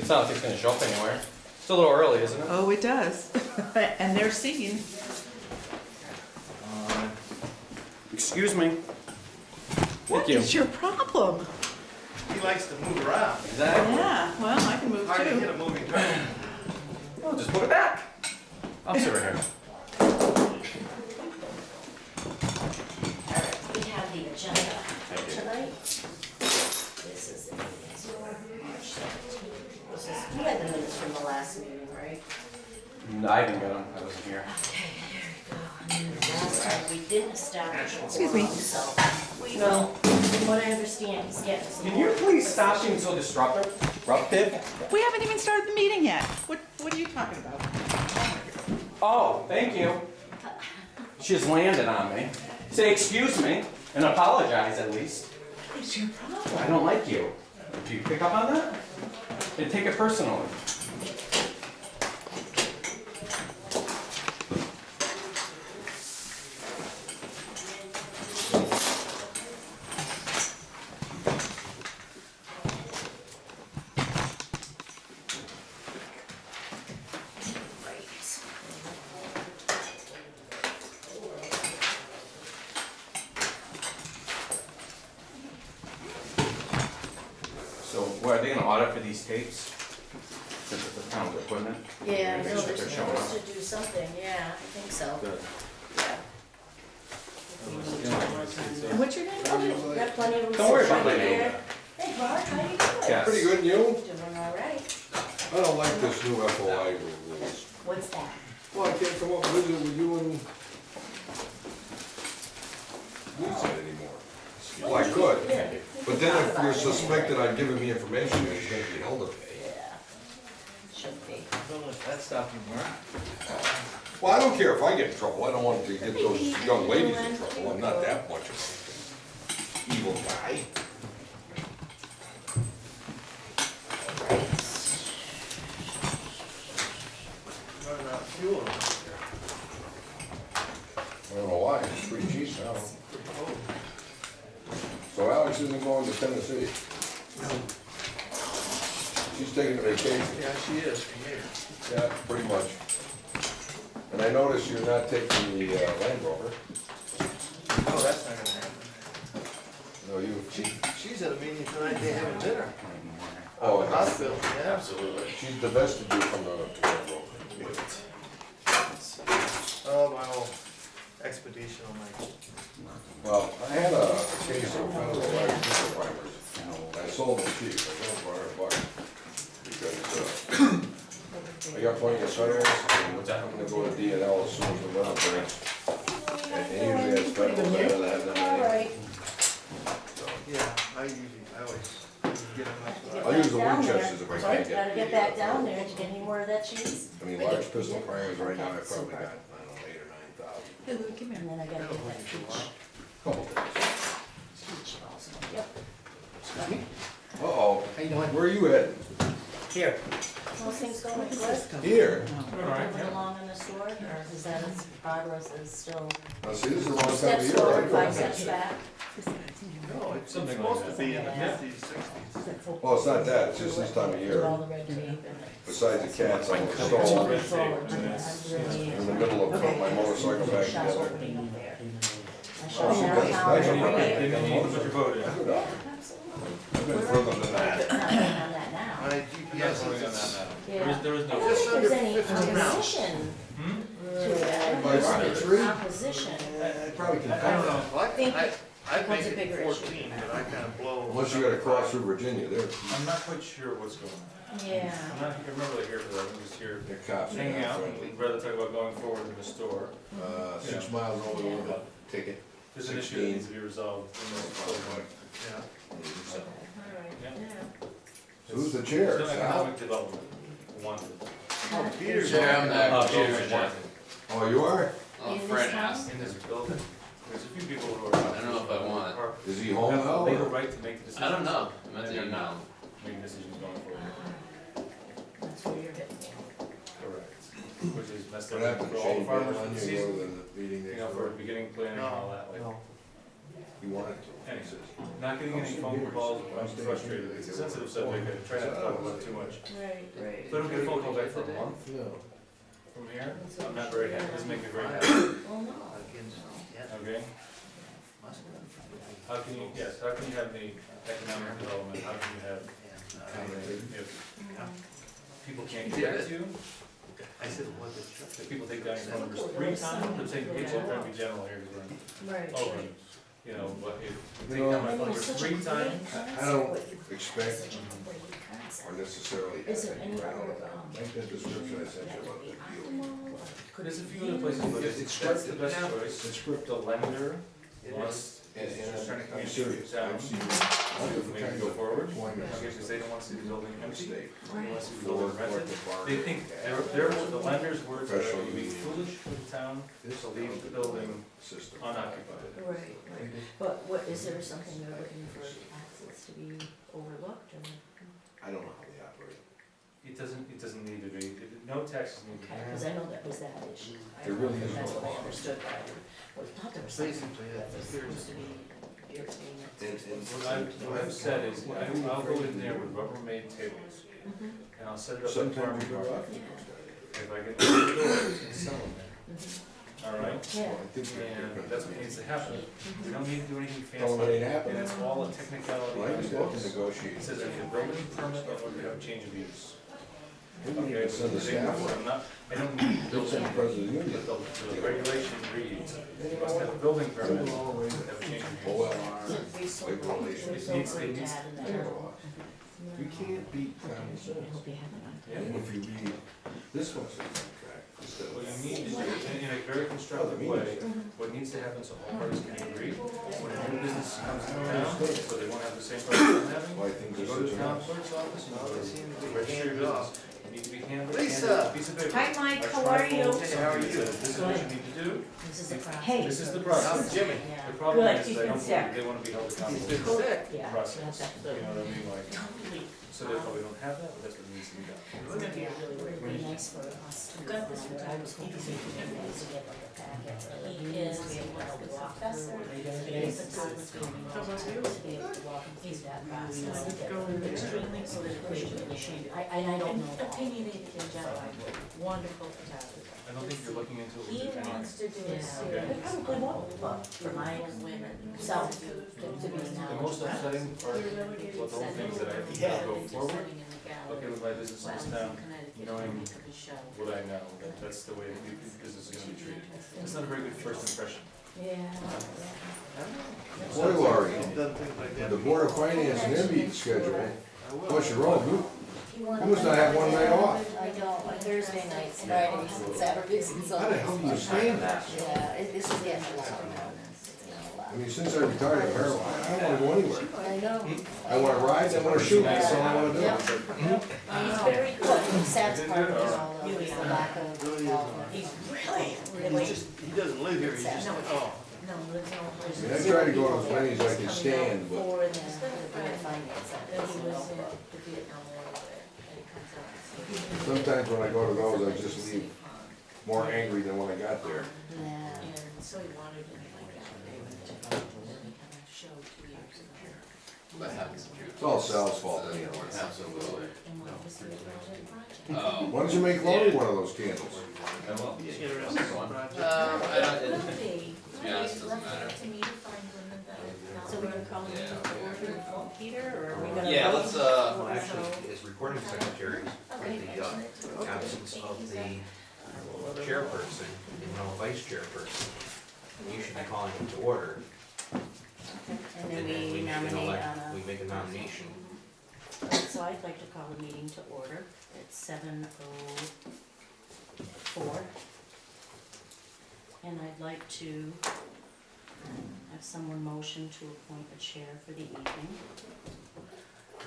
It's not like it's gonna show up anywhere. It's a little early, isn't it? Oh, it does. And they're singing. Excuse me. What you. is your problem? He likes to move around. Exactly. Yeah, well, I can move Hard to get too. a moving target. Well, just put it back. I'll sit right here. Alright, we have the agenda for tonight. This is the meetings for March 17th. This is, you had the minutes from the last meeting, right? I didn't get them. I wasn't here. Okay, here we go. Last time we didn't establish a Excuse me. quorum, so we will, from what I understand, he's getting some. Can you more please stop positions. being so disruptive? We haven't even started the meeting yet. What are you talking about? Oh, thank you. She just landed on me. Say excuse me and apologize at least. What is your problem? I don't like you. Do you pick up on that? And take it personally. So, what, are they gonna audit for these tapes? Since it's the town's equipment? Yeah, Make no, sure they're they're showing supposed up. to do something, yeah, I think so. Good. Yeah. And what's your name? Oh, got plenty of them. Don't worry sitting about my right name. here. Hey, Bart, how you doing? Yes. Pretty good, and you? Doing all right. I don't like this new FOI rules. What's that? Well, I can't come up and visit with you and Lisa anymore. Well, I could, Yeah. but then if you're suspected I've given me information, you're gonna be held to pay. Yeah, should be. Don't let that stop you, Mark. Well, I don't care if I get in trouble, I don't want to get those young ladies in trouble, I'm not that much of an evil guy. Running out of fuel. I don't know why, it's pretty cheap now. Pretty cold. So Alex isn't going to Tennessee. She's taking a vacation. Yeah, she is, from here. Yeah, pretty much. And I notice you're not taking the Land Rover. No, that's not gonna happen. No, you, She's at a meeting tonight, they having dinner. oh, At the hospital, yeah. Absolutely. she's divested you from the Land Rover. Oh, my old expedition on my, Well, I had a case of federal electrical primers. I sold them cheap, I sold them for $100. Because, I got plenty of federals, and I'm gonna go to DNL as soon as the weather breaks. And usually has federals, I rather have them All anyway. right. yeah, I always get them up. I'll use the Down there. Winchesters if I Sorry, can get. gotta get back down there. Did you get any more of that cheese? I mean, large pistol primers right now, I probably got, I don't know, 8 or 9,000. Hey, Lou, come here. And then I gotta get that peach. Couple things. Peach also. Yep. Uh-oh, where are you headed? Here. Those things going good? Here. Moving along in the store, or is that as progress is still Now, see, this is the wrong time of steps year. forward, right? 5 steps back? No, it's supposed to be in the fifties, sixties. Well, it's not that, it's just this time of Do year. all the red tape and Besides the cats on the moving stove, forward. I'm really in the middle of putting my motorcycle back shop together. opening up there. I Oh, shut see, down that's town a every right. year. Put your vote in. Good job. Absolutely. I've been further than that. Not on that now. My GPS is. Yeah. There was I no. don't think there's any 15 miles. opposition to it. By the tree? Opposition. I probably can I don't know, well, think I becomes make a bigger it issue. 14, but I kind of blow. Unless you gotta cross through Virginia, there, I'm not quite sure what's going on. Yeah. I'm not, I'm not really here for that, I'm just here the cops are hanging not out, friendly. we'd rather talk about going forward in the store. 6 miles over the limit, ticket. There's an issue that needs to be resolved in this program. Yeah. So, Alright, Yeah. yeah. So who's the chair? There's no Sal? economic development wanted. Oh, Peter's. Chair, I'm not. Peter's wanted. Oh, you are? Oh, In this Fred town? asked. In this building, there's a few people who are. I don't know if I want. are- Is he home Have the now? legal or- right to make the decisions. I don't know. I'm at And the they're email. not making decisions going forward. That's where you're hitting me. Correct. Which is messed What up happened? for all the Shane farmers bailed for on the you, season. go to the meeting You next know, for door? beginning planning and all that, like, No. He wanted to. Anyway, not getting any phone calls, I'm frustrated, it's a sensitive subject, I try not to talk about it too much. Right, right. But I don't get a phone call back for a month from here, I'm not very happy, doesn't make me very happy, Well, no. okay? How can you, yes, how can you have the economic development, how can you have, if people can't get back to you? I said, what the If people take down your phone numbers 3 times, I'm saying, it's all trying to be general here, because Right. we're over, you know, but if you take down my phone numbers 3 times, I don't expect or necessarily have Is there any right on other, it. Like that description I sent you about the deal. there's a few other places, but that's the best choice. It's scripted. The lender wants, And is trying to I'm communicate serious, with town, I've seen maybe go forward, deployments. okay, because they don't want to see the building empty, Mistake. they want to see the For building rented. collective They bargaining. think, the lender's words are, Professional it would be union. foolish for the town to leave the building System. unoccupied. Right, right. But what, is there something you're looking for taxes to be overlooked or? I don't know how they operate. It doesn't need to be, no taxes need to be. Because I know that was that issue. There really is That's no what I law. understood, but I thought there was something that was supposed to be irritating. What I've said is, I'll go in there with Rubbermaid tables, and I'll set it up like Sometimes farm we go market. out. If I get the doors and sell them there, all right? Yeah. I think And that's what needs to happen. We don't need to do anything Don't let fancy, it happen. and it's all a technicality. Well, I just love to negotiate. It says I need a building permit in order to have a change of use. Maybe we Okay, can send the staff. I'm not, I don't need a Don't send building, the president of the union. but the regulation reads, you must have a building permit to have a change of use. Oh, well. We sold Wait, well, they should- It needs, it needs, You can't beat common sense. I hope you have it on. yeah. And if you read this one's a contract instead What you of. need is, in a very constructive way, what needs to happen so all parties can agree, when a new business comes to town, so they won't have the same problem I'm having, Why things you are go to such the a town mess. clerk's office, you go to register your business, you need to be handed Lisa. a piece of paper. Hi, Mike, a how are you? trifold, something that says, this is what you need to do, This is the process. Hey. this is the process. How's Jimmy? Yeah. The problem Good, is, he's they been don't, sick. they wanna be held He's accountable been to the sick. Yeah. process, That's you know what I mean, like, Totally. so therefore we don't have that, but that's what needs to be done. It's gonna be really nice for us to. Got this for I was hoping we could get like a packet. He is to be able to walk through. He's a top student. To be able to walk him through that process. Extremely politically machine. I don't know. Opinionated in general, wonderful photographer. I don't think you're looking into it He with your wants to do a Okay. series They probably won't, but for my of women. self to be The now. most upsetting part, You're really good well, the whole at thing is that I have to Yeah. go forward, sitting in the gallery. okay, with my business in this town, Connecticut, knowing make up a show. what I know, that that's the way the business is gonna be treated. It's not a very good first impression. Yeah. Boy, Laurie, Done things like that. the Board of Finance and their meeting schedule, I will. plus your own, you must not have one night off. I don't, on Thursday nights, Fridays, and Saturdays, and How the hell Sundays. do you stand that? Yeah, this is getting a lot now. It's getting a lot. I mean, since I retired from heroin, I don't wanna go anywhere. I know. I wanna ride, I wanna shoot, that's all I wanna do. Yep. He's very good. The sad part is all of the lack of involvement. He's really, He just, he doesn't live here, he's just, oh. no, there's no. I mean, I try to go to as many as I can stand, but For the Board of Finance. He was in the Vietnam War there, and he comes out. sometimes when I go to those, I just leave more angry than when I got there. Yeah. And so he wanted to like that. And then he had a show 2 years ago. That happens. It's all Sal's fault anyhow. Absolutely. And what was the project? Why don't you make Laurie one of those candles? I will. Interesting project. I don't, It it, would be. to be honest, it doesn't matter. To me to find women that are not. So we're gonna call him Yeah. to order for Peter, or are we gonna? Yeah, vote? let's, Well, actually, as recording secretary, for Okay, the mention it to her. absence of the chairperson and no vice chairperson, you should be calling it to order. And then we can nominate elect- on We make a nomination. So I'd like to call the meeting to order at 7:04. And I'd like to have someone motion to appoint a chair for the evening.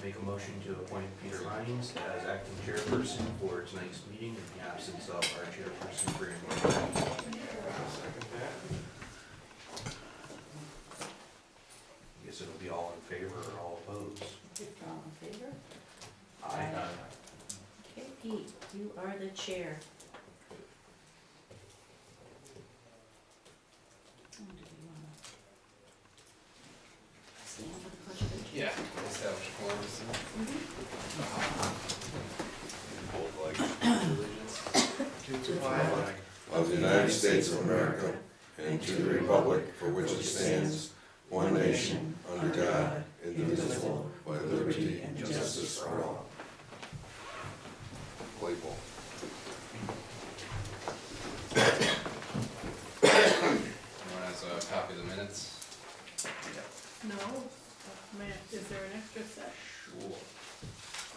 Make a motion to appoint Peter Rhines as acting chairperson for tonight's meeting in the absence of our chairperson, Fran Norton. Guess it'll be all in favor or all opposed. All in favor? Aye. Okay, Pete, you are the chair. Oh, do we wanna- Yeah, establish a quorum. To the flag of the United States of America and to the republic for which it stands, one nation, under God, indivisible, by liberty and justice for all. Claypool. Everyone has a copy of the minutes? No, man, is there an extra set? Sure.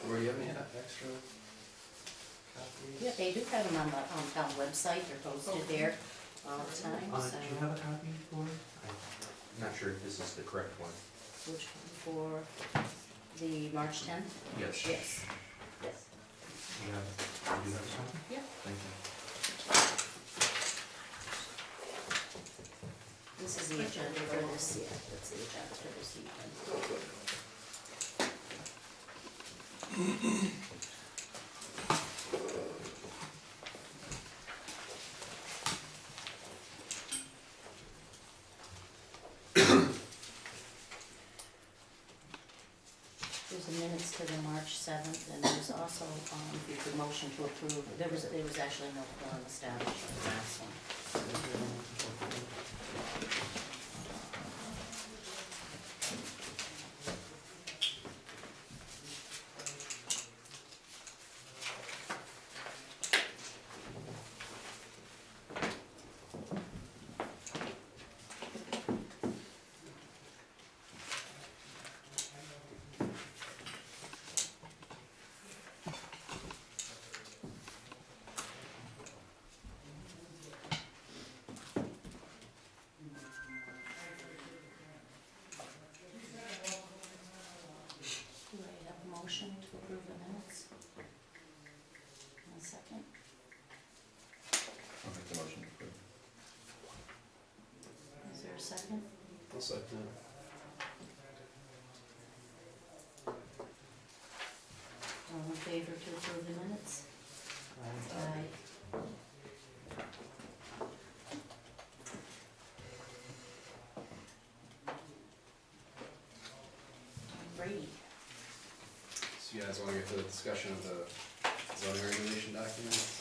Were you having extra copies? Yeah, they do have them on the town website, they're posted there all the time, Do so. you have a copy for it? I'm not sure if this is the correct one. Which one, for the March 10th? Yes. Yes, yes. You do have something? Yeah. Thank you. This is the agenda for this, yeah, that's the agenda for this evening. There's a minutes to the March 7th, and there's also, the motion to approve, there was actually no quorum established on the last one. Do I have a motion to approve the minutes? One second. I'll make the motion to approve. Is there a second? I'll second All in favor to approve the minutes? Aye. Alrighty. So you guys wanna get to the discussion of the zoning regulation documents?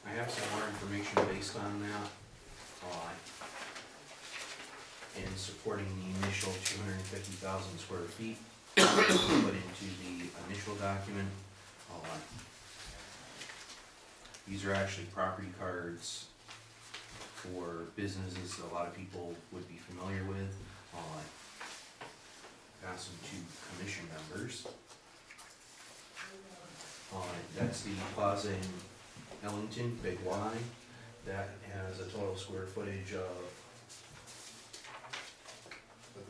I have some more information based on that, in supporting the initial 250,000 square feet put into the initial document. These are actually property cards for businesses that a lot of people would be familiar with. Pass them to commission members. That's the plaza in Ellington, Big Y. That has a total square footage of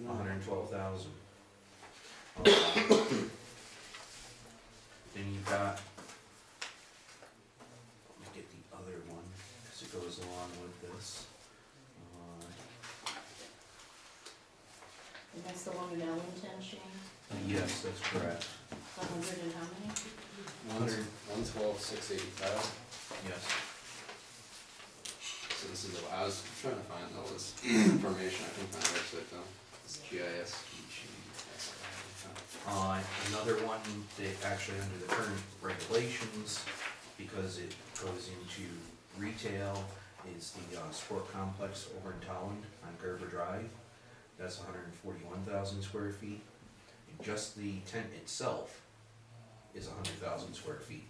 112,000. Then you've got, let me get the other one, because it goes along with this. And that's the one in Ellington, Shane? Yes, that's correct. 100 and how many? 112,685. Yes. So this is, I was trying to find all this information, I think on our website though. It's GIS. Another one that actually under the current regulations, because it goes into retail, is the sport complex over in Towland on Gerber Drive. That's 141,000 square feet. And just the tent itself is 100,000 square feet.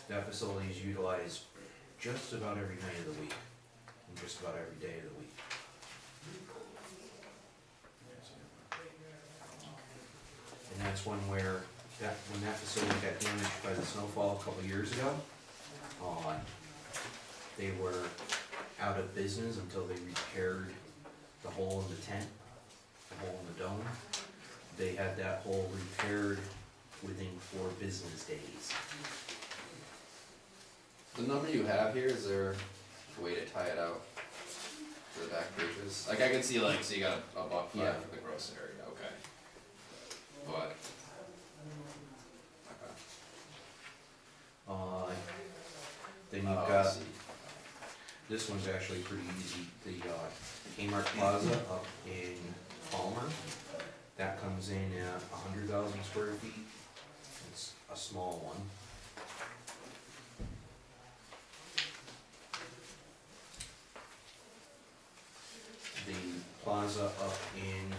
That facility is utilized just about every night of the week, and just about every day of the week. And that's one where, when that facility got damaged by the snowfall a couple years ago, they were out of business until they repaired the hole in the tent, the hole in the dome. They had that hole repaired within 4 business days. The number you have here, is there a way to tie it out? the back pages. Like I could see like, so you got a buck Yeah. five for the gross area, okay. But. Okay. Then Oh, you've I got, see. this one's actually pretty easy, the Kmart Plaza up in Palmer. That comes in at 100,000 square feet. It's a small one. The plaza up in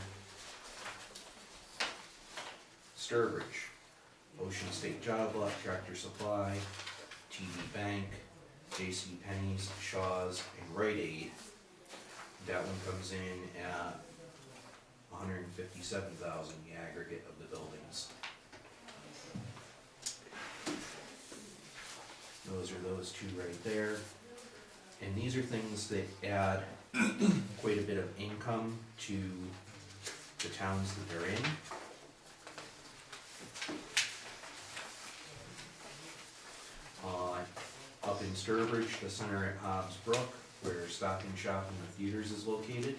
Sturbridge, Ocean State Job Lot, Tractor Supply, TD Bank, J.C. Penney's, Shaw's, and Rite Aid. That one comes in at 157,000, the aggregate of the buildings. Those are those two right there. And these are things that add quite a bit of income to the towns that they're in. Up in Sturbridge, the center at Hobbs Brook, where Stop and Shop and the theaters is located.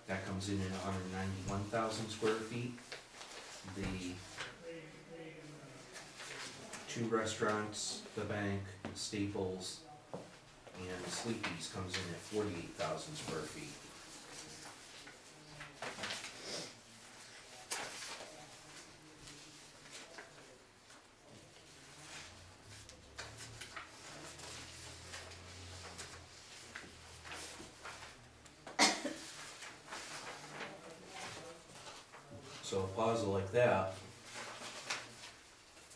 That comes in at 191,000 square feet. The two restaurants, the bank, Staples, and Sleepy's comes in at 48,000 square feet. So a plaza like that,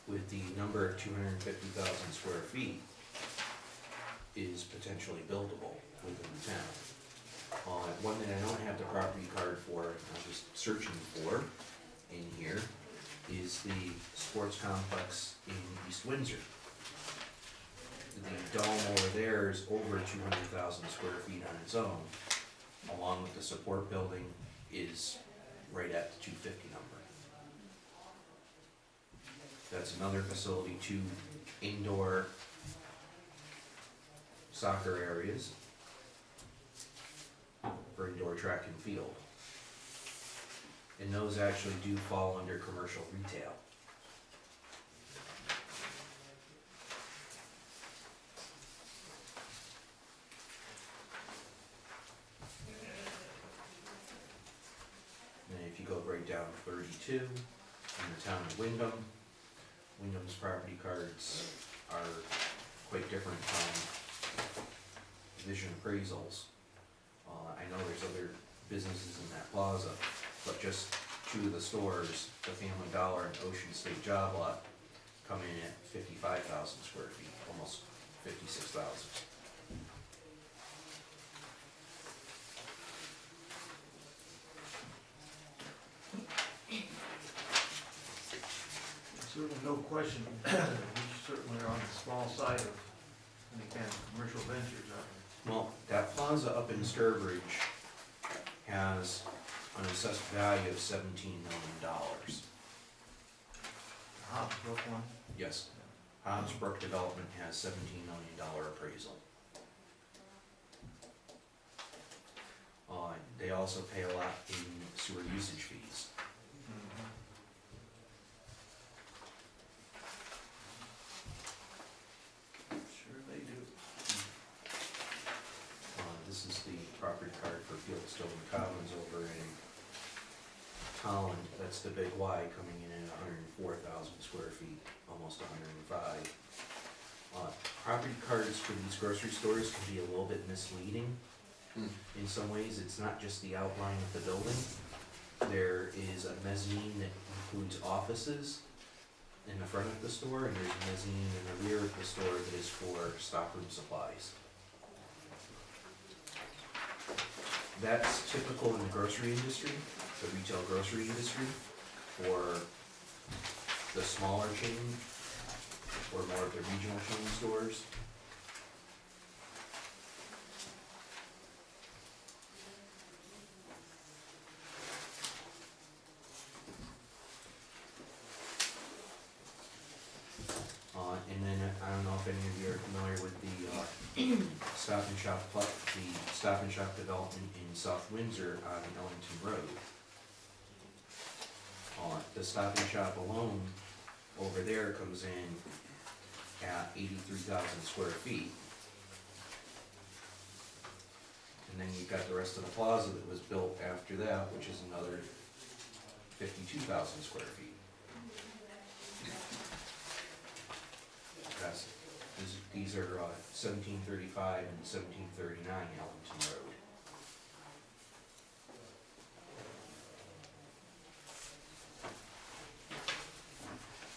with the number of 250,000 square feet, is potentially buildable within the town. One that I don't have the property card for, I'm just searching for in here, is the sports complex in East Windsor. The dome over there is over 200,000 square feet on its own, along with the support building is right at the 250 number. That's another facility, 2 indoor soccer areas for indoor track and field. And those actually do fall under commercial retail. And if you go right down to 32, in the town of Wyndham, Wyndham's property cards are quite different from Vision Appraisals. I know there's other businesses in that plaza, but just 2 of the stores, the Family Dollar and Ocean State Job Lot, come in at 55,000 square feet, almost 56,000. Certainly no question, we certainly are on the small side of any kind of commercial ventures, aren't we? Well, that plaza up in Sturbridge has an assessed value of $17 million. Hobbs Brook one? Yes, Hobbs Brook Development has $17 million appraisal. They also pay a lot in sewer usage fees. Sure they do. This is the property card for Fieldstone Commons over in Holland. That's the big Y coming in at 104,000 square feet, almost 105. Property cards for these grocery stores can be a little bit misleading. In some ways, it's not just the outline of the building. There is a mezzanine that includes offices in the front of the store, and there's a mezzanine in the rear of the store that is for stockroom supplies. That's typical in the grocery industry, the retail grocery industry, for the smaller chain, or more of the regional chain stores. And then, I don't know if any of you are familiar with the Stop and Shop development in South Windsor on Ellington Road. The Stop and Shop alone over there comes in at 83,000 square feet. And then you've got the rest of the plaza that was built after that, which is another 52,000 square feet. These are 1735 and 1739 Ellington Road.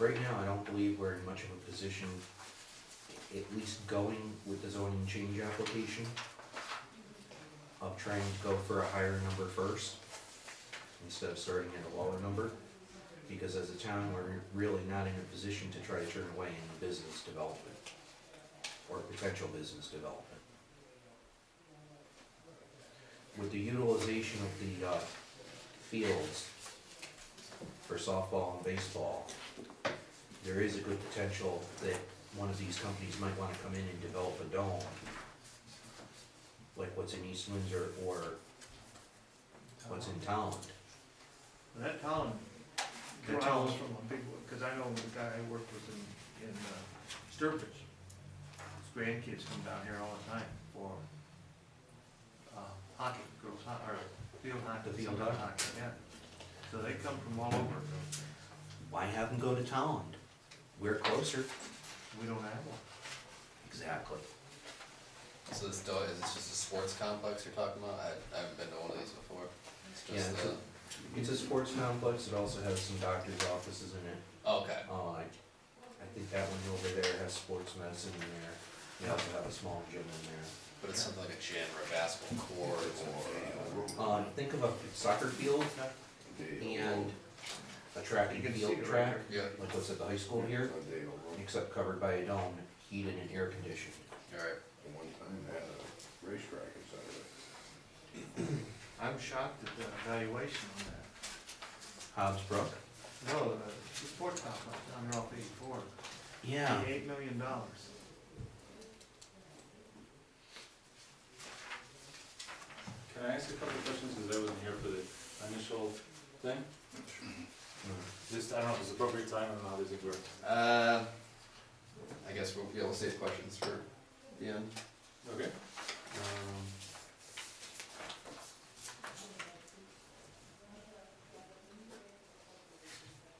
Right now, I don't believe we're in much of a position, at least going with the zoning change application, of trying to go for a higher number first, instead of starting at a lower number. Because as a town, we're really not in a position to try to turn away any business development, or potential business development. With the utilization of the fields for softball and baseball, there is a good potential that one of these companies might want to come in and develop a dome, like what's in East Windsor or what's in Talland. That town draws from a big, because I know the guy I worked with in Sturbridge. His grandkids come down here all the time for hockey, girls hockey, or field hockey. The field hockey. Yeah. So they come from all over. Why have them go to Talland? We're closer. We don't have one. Exactly. So this is this just a sports complex you're talking about? I haven't been to one of these before. It's just, Yeah, it's a sports complex. It also has some doctor's offices in it. okay. I think that one over there has sports medicine in there. They also have a small gym in there. But it's something like a gym or a basketball court or, Think of a soccer field and a track and field track, yeah, like what's at the high school here, except covered by a dome, heated and air conditioned. alright. One time they had a racetrack inside of it. I'm shocked at the valuation on that. Hobbs Brook? No, the sports complex on Route 84. Yeah. $8 million. Can I ask a couple of questions, because I wasn't here for the initial thing? Just, I don't know if it's appropriate time, I don't know how these things work. I guess we'll be able to save questions for the end. Okay.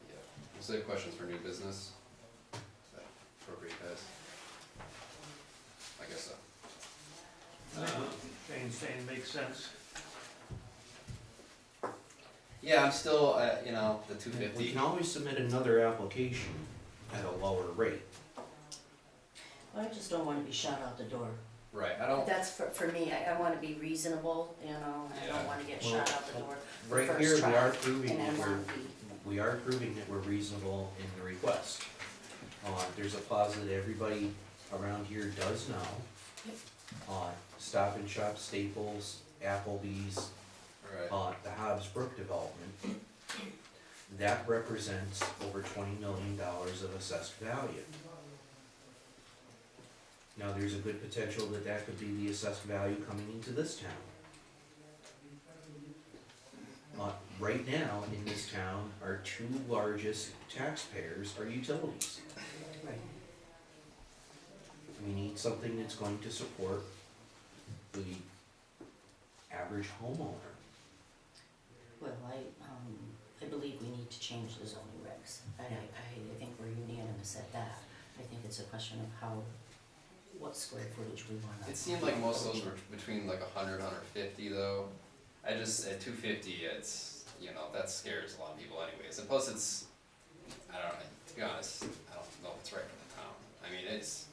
Yeah, we'll save questions for new business. Is that appropriate, guys? I guess so. Saying makes sense. Yeah, I'm still, you know, the We 250. can always submit another application at a lower rate. I just don't wanna be shot out the door. Right, I don't, That's for me, I wanna be reasonable, you know, I Yeah. don't wanna get Well, shot out the door the Right first here, we try, are proving and that I we're, wanna be. we are proving that we're reasonable in the request. There's a plaza that everybody around here does know. Stop and Shop, Staples, Applebee's, right, the Hobbs Brook development. That represents over $20 million of assessed value. Now, there's a good potential that that could be the assessed value coming into this town. Right now, in this town, our two largest taxpayers are utilities. Right. We need something that's going to support the average homeowner. Well, I believe we need to change the zoning regs. I think we're unanimous at that. I think it's a question of what square footage we want. it seemed like most of those were between like 100, 150 though. I just, at 250, it's, you know, that scares a lot of people anyways. And plus it's, I don't know, to be honest, I don't know if it's right for the town. I mean, it's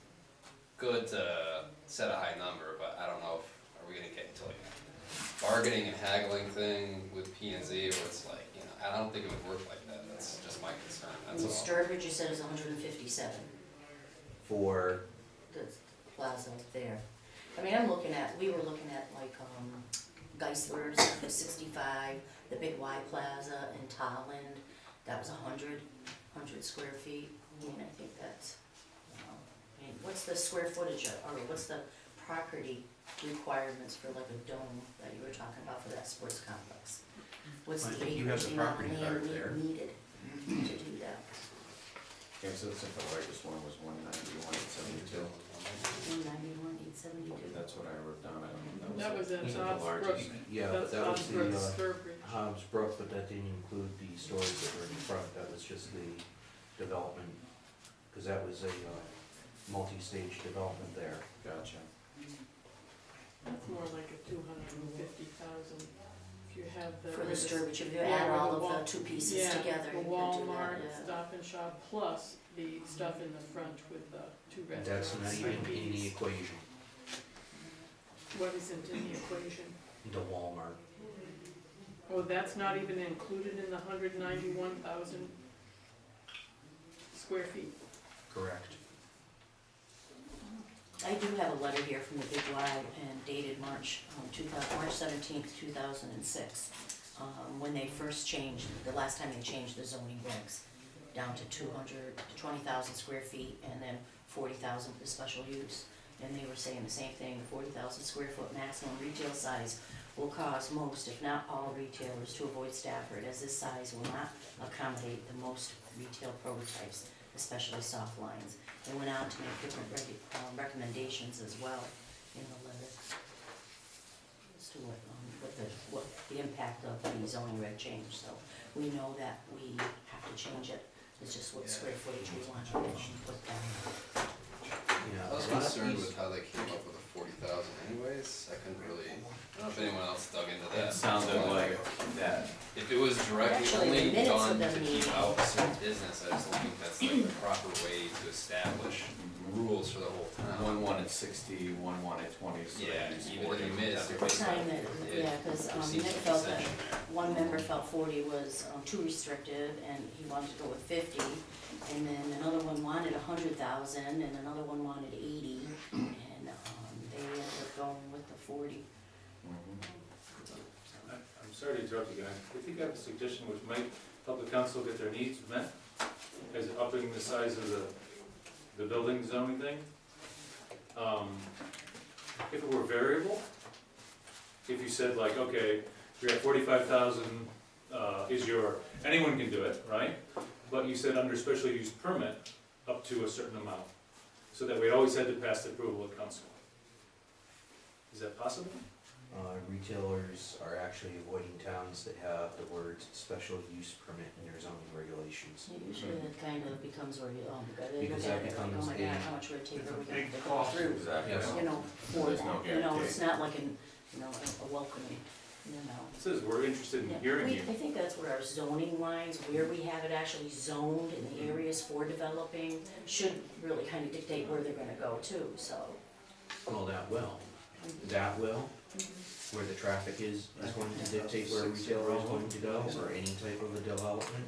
good to set a high number, but I don't know if, are we gonna get into like a bargaining and haggling thing with P&Z where it's like, you know, I don't think it would work like that. That's just my concern, And that's all. Sturbridge, you said is 157, For, the plaza there. I mean, we were looking at like, Geisler's, 65, the Big Y Plaza in Tolland, that was 100 square feet. I mean, I think that's, I mean, what's the square footage, or what's the property requirements for like a dome that you were talking about for that sports complex? What's I the think you have the amount of property land card there. needed to do that? Okay, so it's the largest one was 191,872. 191,872. That's what I wrote down, I don't know. That was at These are the Hobbs Brook. largest. Yeah, but That's that was Hobbs Brook, the, Sturbridge. Hobbs Brook, but that didn't include the stores that were in front, that was just the development, cause that was a, multi-stage development there. Gotcha. That's more like a 250,000. If you have the. For the with Sturbridge, if you yeah, add with all the of wall- the two pieces yeah, together, the you could do that, Walmart, yeah. Stop and Shop, plus the stuff in the front with the two restaurants. That's not even in the Frankie's. equation, What isn't in the equation? the Walmart. Oh, that's not even included in the 191,000 square feet. Correct. I do have a letter here from the Big Y and dated March 17th, 2006. When they first changed, the last time they changed the zoning regs down to 20,000 square feet and then 40,000 for special use. And they were saying the same thing, the 40,000 square foot maximum retail size will cause most, if not all, retailers to avoid Stafford, as this size will not accommodate the most retail prototypes, especially soft lines. They went on to make different recommendations as well in the letter as to what the impact of the zoning reg change. So we know that we have to change it. It's just what square footage we want to put down. Yeah. I was a lot of concerned these- with how they came up with the 40,000 anyways, I couldn't really, I don't know if anyone else dug into It that. sounded like that. If it was directly Actually, the only minutes of done the to keep meeting- out a certain business, I just don't think that's like the proper way to establish rules for the whole town. One wanted 60, one wanted 20, so Yeah, they used even 40. in the midst, At the time that, yeah, because There seems Nick like felt that, dissension there. one member felt 40 was too restrictive and he wanted to go with 50. And then another one wanted 100,000 and another one wanted 80. And they ended up going with the 40. Mhm. I'm sorry to interrupt you guys. I think I have a suggestion which might help the council get their needs met, as upping the size of the building zoning thing. If it were variable, if you said like, okay, you're at 45,000, is your, anyone can do it, right? But you said under special use permit, up to a certain amount, so that we always had to pass the approval of council. Is that possible? Retailers are actually avoiding towns that have the words special use permit in their zoning regulations. Usually that kind of becomes where you, they look Because at that it like, oh becomes my a- God, how much red tape are we going Big to go cost. through? Exactly. Yes. You know, for There's no that, you know, guarantee. it's not like a welcoming, you know. It says we're interested in Yeah, hearing you. I think that's where our zoning lines, where we have it actually zoned in the areas for developing, should really kind of dictate where they're gonna go too, so. Well, that will, where the traffic is going to dictate where a retailer is going to go, or any type of a development.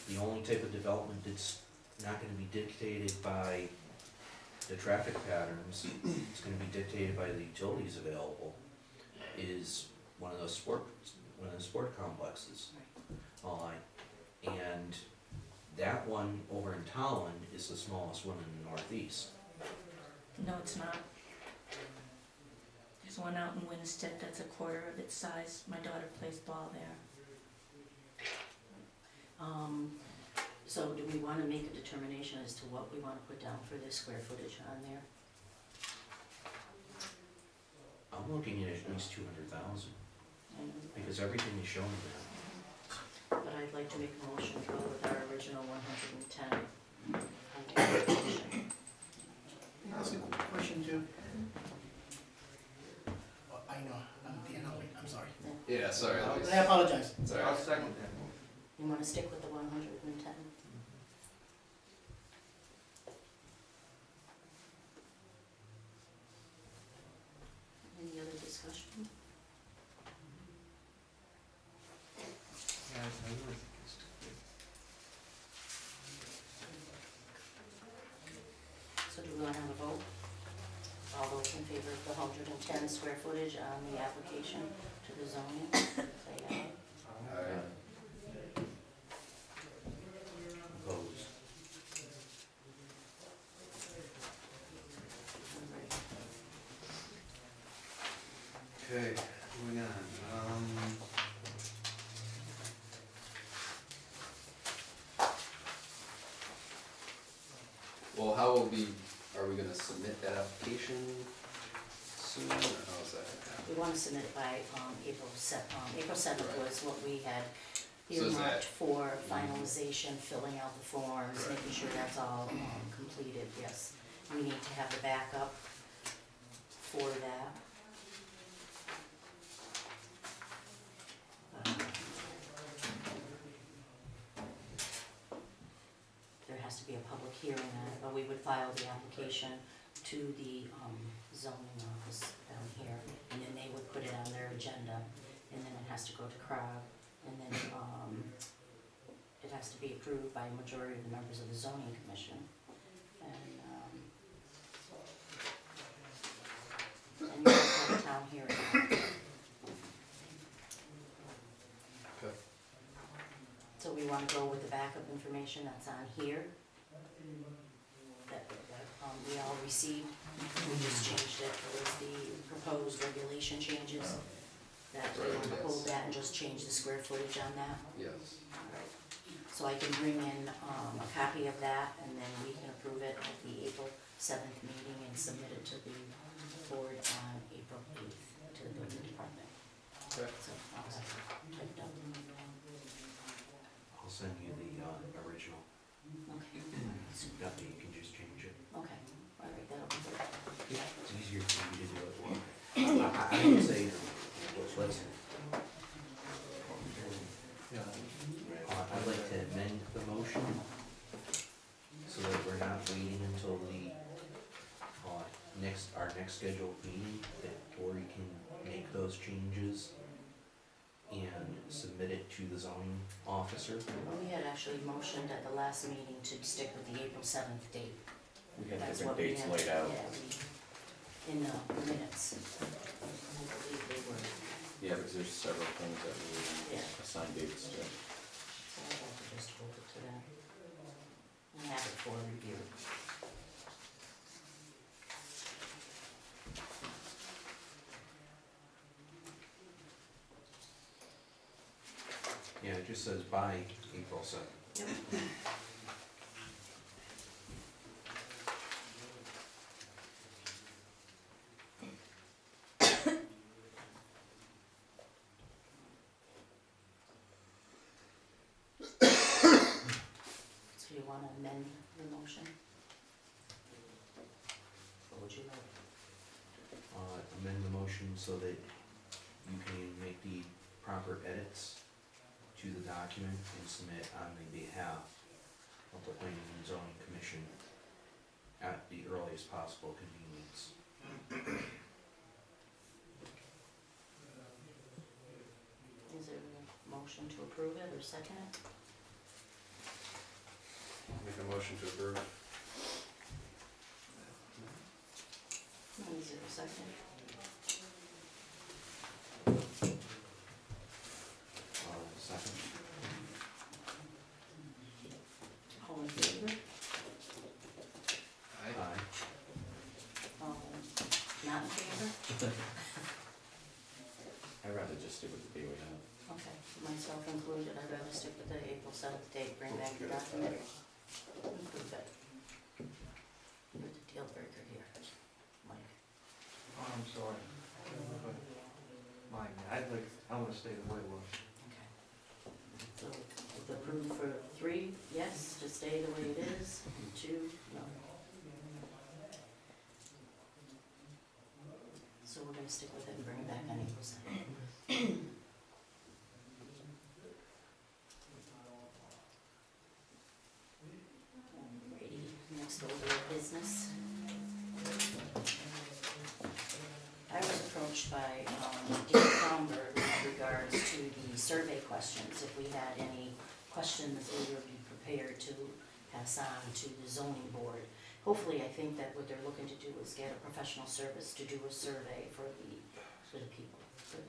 The only type of development that's not gonna be dictated by the traffic patterns, it's gonna be dictated by the utilities available, is one of those sport complexes. And that one over in Tolland is the smallest one in the northeast. No, it's not. There's one out in Winstead that's a quarter of its size. My daughter plays ball there. So do we wanna make a determination as to what we wanna put down for the square footage on there? I'm looking at least 200,000, And- because everything is shown there. But I'd like to make a motion to go with our original 110 on the application. That's a good question too. I know, I'm sorry. Yeah, sorry, Louise. I apologize. Sorry. I'll second that. You wanna stick with the 110? Any other discussion? So do we wanna have a vote? All those in favor of the 110 square footage on the application to the zoning, say aye. Opposed. Alright. Okay, moving on. Well, how will are we gonna submit that application soon, or how's that gonna happen? We wanna submit it by, April 7th Right. was what we had So is earmarked that- for finalization, filling out the forms, Right. making sure that's all, completed, yes. We need to have the backup for that. There has to be a public hearing on it, but we would file the application to the zoning office down here, and then they would put it on their agenda, and then it has to go to CROG, and then it has to be approved by a majority of the members of the zoning commission, and you have a town hearing. Okay. So we wanna go with the backup information that's on here, that we all received. We just changed it, it was the proposed regulation changes, that we Right, wanna yes. hold that and just change the square footage on that. Yes. Alright. So I can bring in a copy of that, and then we can approve it at the April 7th meeting and submit it to the board on April 8th to the building department. Okay. So I'll have it typed up. I'll send you the, original. Okay, That way you can just change it. okay, alright, that'll be good. It's easier for you to do it. I would say, let's, I'd like to amend the motion so that we're not waiting until the, our next scheduled meeting, that Lori can make those changes and submit it to the zoning officer. We had actually motioned at the last meeting to stick with the April 7th date. We had That's different what we dates had. laid out. Yeah, in the minutes. I believe they were, Yeah, because there's several things that we Yeah. assign dates to. so I'd like to just hold it to that. And have it for review. Yeah, it just says by April 7th. Yep. So you wanna amend the motion? What would you like? Amend the motion so that you can make the proper edits to the document and submit on the behalf of the Planning and Zoning Commission at the earliest possible convenience. Is there a motion to approve it or second it? Make a motion to approve. Is there a second? Second. All in favor? Aye. All not in favor? I'd rather just stick with the date we have. Okay, myself included, I'd rather stick with the April 7th date, bring back the document. Approve it. You're the deal breaker here, Mike. Oh, I'm sorry. Mine, I wanna stay the way it was. Okay. So, the approve for 3, yes, to stay the way it is, 2, no. So we're gonna stick with it and bring it back on April 7th. Alrighty, next order of business. I was approached by Dean Kronberg with regards to the survey questions. If we had any questions, we would be prepared to pass on to the zoning board. Hopefully, I think that what they're looking to do is get a professional service to do a survey for the people, for the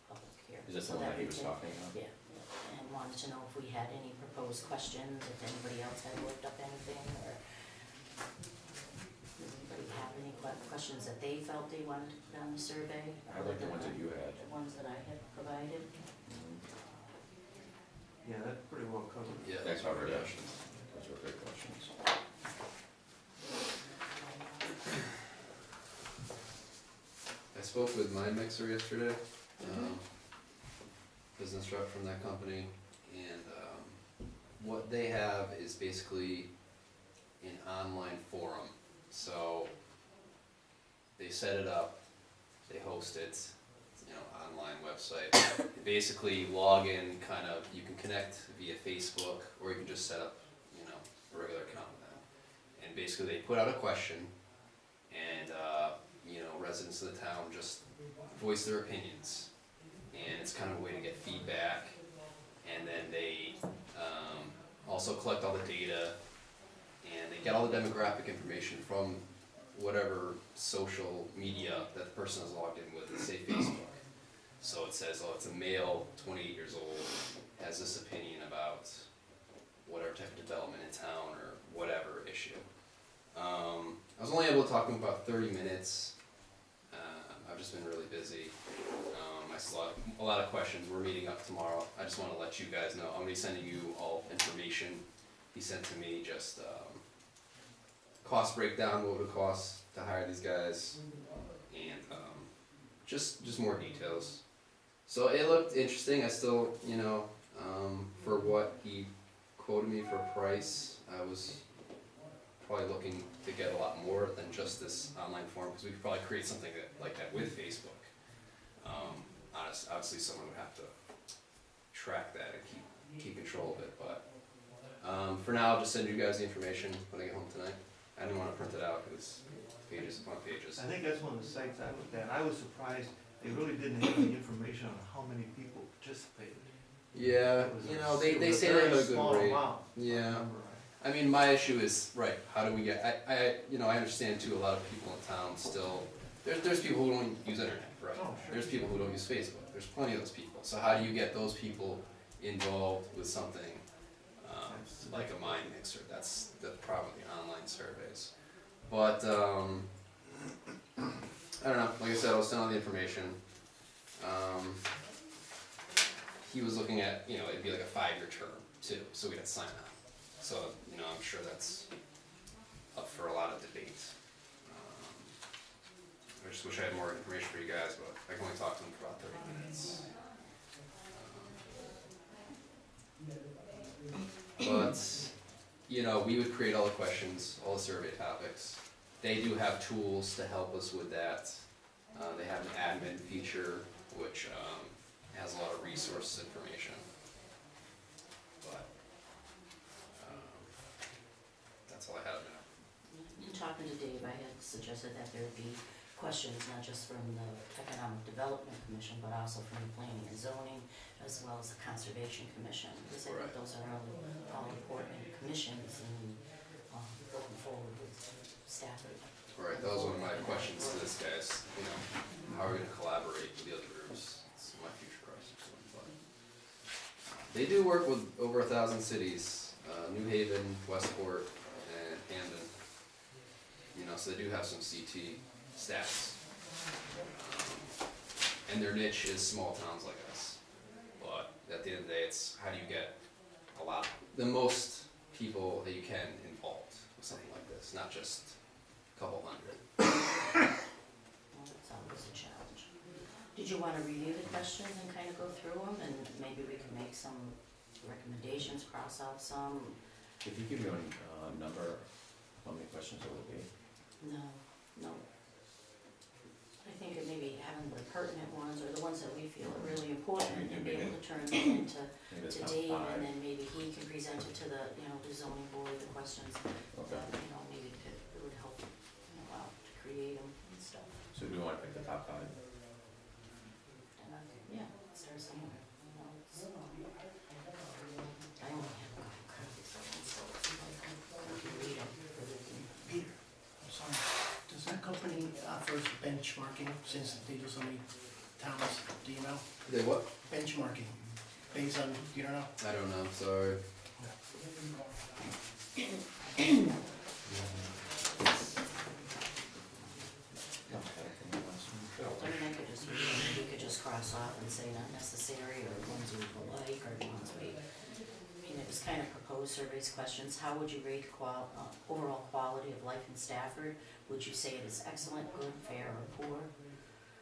public here. Is this So the one that he we was can- talking about? Yeah, and wanted to know if we had any proposed questions, if anybody else had looked up anything, or does anybody anybody have any questions that they felt they wanted to put on the survey? I like the ones that you had. The ones that I had provided. Yeah, that's pretty well covered. Yeah, That's that's covered, covered, yeah. yeah. Those were good questions. I spoke with Mind Mixer yesterday, business rep from that company, and what they have is basically an online forum. So they set it up, they host it, online website. You basically log in, kind of, you can connect via Facebook, or you can just set up, a regular account with them. And basically they put out a question, and residents of the town just voice their opinions, and it's kind of a way to get feedback. And then they also collect all the data, and they get all the demographic information from whatever social media that the person is logged in with, say Facebook. So it says, oh, it's a male, 28 years old, has this opinion about whatever type of development in town or whatever issue. I was only able to talk to him about 30 minutes. I've just been really busy. I still have a lot of questions. We're meeting up tomorrow. I just want to let you guys know. I'm going to be sending you all information he sent to me, just cost breakdown, what would it cost to hire these guys, and just more details. So it looked interesting. I still, for what he quoted me for price, I was probably looking to get a lot more than just this online form, because we could probably create something like that with Facebook. Obviously someone would have to track that and keep control of it, but for now I'll just send you guys the information when I get home tonight. I didn't want to print it out because pages upon pages. I think that's one of the sites I looked at. I was surprised they really didn't have any information on how many people participated. Yeah, It was they it was say they have a very good small rate. amount, if I Yeah. remember right. I mean, my issue is, right, how do we get, I understand too, a lot of people in town still, there's people who don't use internet, right? Oh, sure. There's people who don't use Facebook, there's plenty of those people. So how do you get those people involved with something like a Mind Mixer? That's probably online surveys. But, I don't know, like I said, I'll send all the information. He was looking at, it'd be like a 5-year term too, so we'd have to sign on. So, I'm sure that's up for a lot of debate. I just wish I had more information for you guys, but I can only talk to him for about 30 minutes. But, we would create all the questions, all the survey topics. They do have tools to help us with that. They have an admin feature, which has a lot of resource information. But, that's all I have now. In talking to Dave, I had suggested that there would be questions, not just from the Economic Development Commission, but also from the Planning and Zoning, as well as the Conservation Commission, because I think Right. those are all important commissions and going forward with staffing. Right, that was one of my questions to this guys, how are we gonna collaborate with the other groups? It's my future question, but they do work with over 1,000 cities, New Haven, Westport, and Camden. So they do have some CT stats. And their niche is small towns like us. But at the end of the day, it's how do you get the most people that you can involved with something like this, not just a couple hundred. Well, that's always a challenge. Did you want to review the questions and kind of go through them, and maybe we can make some recommendations, cross out some? If you give me a number, how many questions it will be? No. I think it may be having the pertinent ones, or the ones that we feel are really important, and be able to turn them into Maybe the to top Dave, 5. and then maybe he can present it to the, the zoning board, the questions, Okay. maybe it would help, out to create them and stuff. So do we want to pick the top 5? And yeah, start somewhere, it's, I only have a couple copies of them, so I can read them. Peter, I'm sorry, does that company offer benchmarking since they do so many towns, do you know? They what? Benchmarking, based on, you don't know? I don't know, I'm sorry. cross off and say not necessary, or ones we like, or ones we, I mean, it was kind of proposed surveys questions. How would you rate overall quality of life in Stafford? Would you say it is excellent, good, fair, or poor?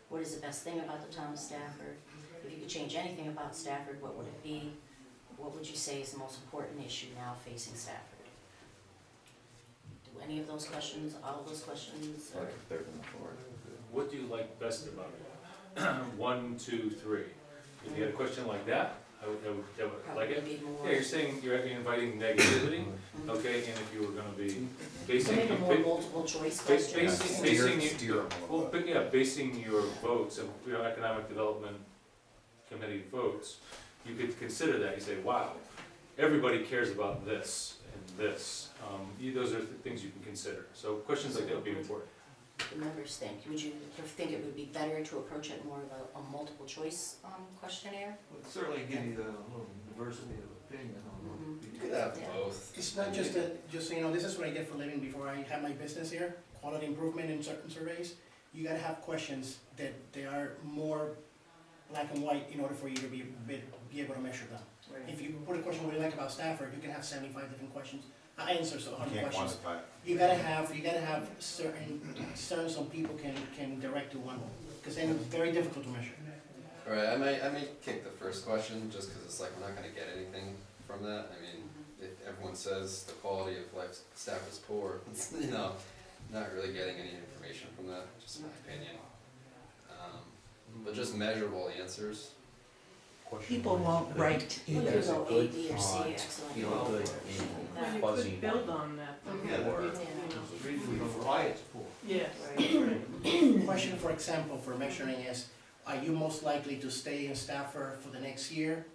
What is the best thing about the town of Stafford? If you could change anything about Stafford, what would it be? What would you say is the most important issue now facing Stafford? Do any of those questions, all of those questions, or? What do you like best about it? 1, 2, 3. If you had a question like that, I would like it. Probably be more. Yeah, you're saying you're inviting negativity, okay, and if you were gonna be So basing. maybe more multiple choice questions. Basing your votes of, economic development committee votes, you could consider that, you say, wow, everybody cares about this and this. Those are things you can consider, so questions like that would be important. The members think, would you think it would be better to approach it more of a multiple choice questionnaire? Would certainly give you the little diversity of opinion on You could have Yeah. both. It's not just that, just so you know, this is what I did for a living before I had my business here, quality improvement in certain surveys. You gotta have questions that they are more black and white in order for you to be able to measure them. If you put a question, what do you like about Stafford, you can have 75 different questions, answers to 100 questions. You gotta have certain some people can direct to one, because then it's very difficult to measure. Right, I may kick the first question, just because it's like, we're not gonna get anything from that. I mean, if everyone says the quality of life staff is poor, it's, not really getting any information from that, just my opinion. But just measurable answers. People won't write We either. could go A, B, or C, excellent. Feel good Well, and you fuzzy. could build on that, though. Or- the reason why it's poor. Yes. Question, for example, for measuring is, are you most likely to stay in Stafford for the next year,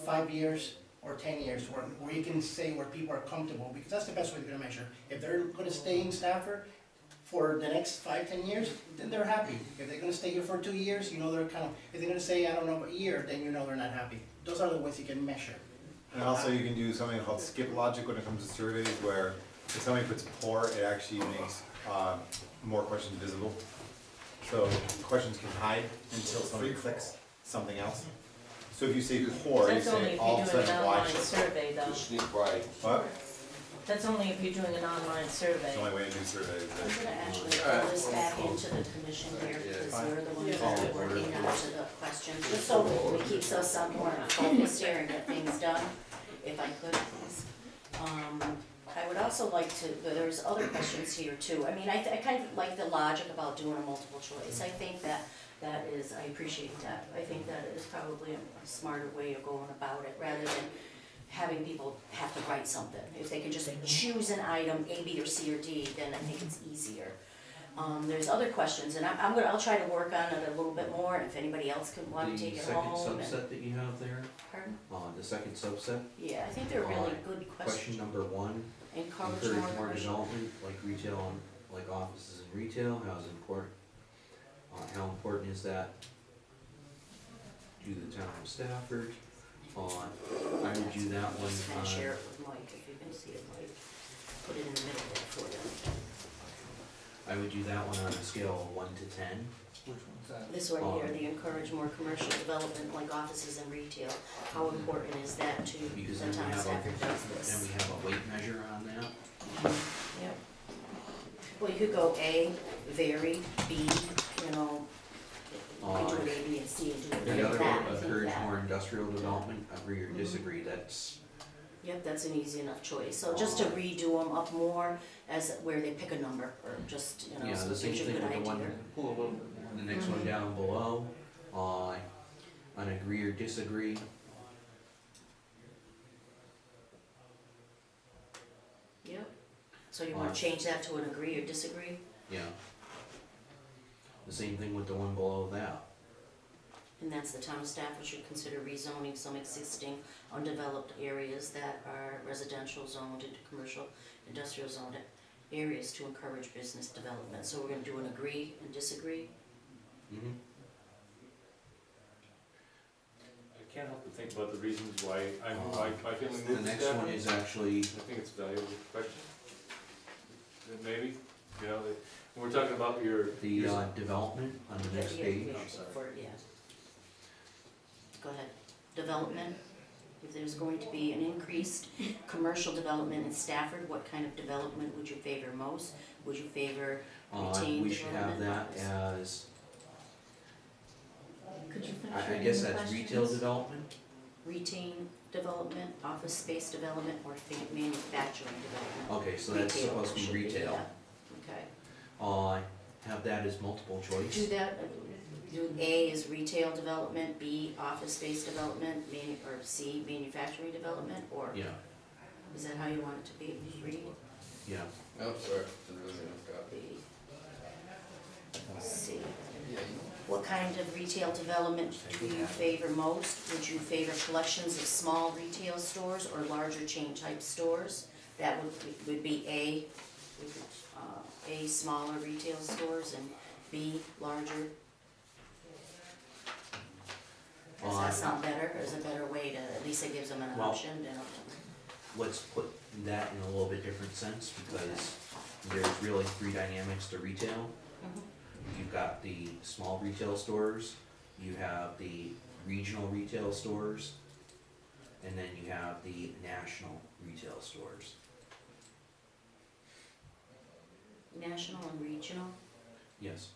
5 years, or 10 years, where you can say where people are comfortable, because that's the best way to measure. If they're gonna stay in Stafford for the next 5, 10 years, then they're happy. If they're gonna stay here for 2 years, they're if they're gonna say, I don't know, a year, then they're not happy. Those are the ways you can measure. And also you can do something called skip logic when it comes to surveys, where if somebody puts poor, it actually makes more questions visible. So questions can hide until somebody clicks something else. So if you say poor, you That's only say if all you're of a doing an sudden why. online survey, though. Sneak right. What? That's only if you're doing an online It's survey. the only way to do surveys. I'm gonna actually pull this back into the commission here, because we're the ones that are working on to the questions, just so it keeps us on more focused here and get things done, if I could, please. I would also like to, there's other questions here too. I mean, I kind of like the logic about doing a multiple choice. I think that is, I appreciate that. I think that is probably a smarter way of going about it, rather than having people have to write something. If they can just choose an item, A, B, or C, or D, then I think it's easier. There's other questions, and I'll try to work on it a little bit more, and if anybody else could want to take it home. The second and- subset that you have there, Pardon? the second subset, Yeah, I think they're really good question questions. number 1, Encourage encourage more more commercial. development, like retail, like offices and retail, how important is that to the town of Stafford? I would do that one Just kind on, of share it with Mike, if you can see it, Mike. Put it in the middle there for you. I would do that one on a scale of 1 to 10. Which one's that? This one here, the encourage more commercial development like offices and retail. How important is that to Because the then we town of have Stafford does then this? we have a weight measure on that. Yep. Well, you could go A, very, B, you could do it A, B, and C, and do it The like other that, I one, think encourage that. more industrial development, agree or disagree, that's, Yep, that's an easy enough choice. So just to redo them up more as where they pick a number, or just, yeah, so the it same gives you a thing good with the idea. one, Pull a little bit more. the next one down below, on agree or disagree. Yep. So you wanna change that to an agree or disagree? Yeah. The same thing with the one below that. And that's the town of Stafford should consider rezoning some existing undeveloped areas that are residential zoned into commercial, industrial zoned areas to encourage business development. So we're gonna do an agree and disagree? Mm-hmm. I can't help but think about the reasons why my feeling The moved next that. one is actually, I think it's a valuable question. Maybe, when we're talking about your. the development on the next Yeah, page. yeah, I'm sorry. for- yeah. go ahead, development. If there's going to be an increased commercial development in Stafford, what kind of development would you favor most? Would you favor retained We should have development? that as, Could you finish I reading guess the that's retail questions? development. Retain development, office space development, or manufacturing development? Okay, so that's Retail supposed to should be retail. that. Okay. Have that as multiple choice. Do that, do A is retail development, B office space development, or C manufacturing development, or Yeah, is that how you want it to be, read? yeah. Oh, sorry, didn't really know. B, C. Yeah, What kind of retail development do you favor most? Would you favor collections of small retail stores or larger chain type stores? That would be A, A, smaller retail stores, and B, larger. Does that sound better, or is it a better way to, at least it gives them an Well- option, you know? Let's put that in a little bit different sense, because there's really three dynamics to retail. Mhm. You've got the small retail stores, you have the regional retail stores, and then you have the national retail stores. National and regional? Yes.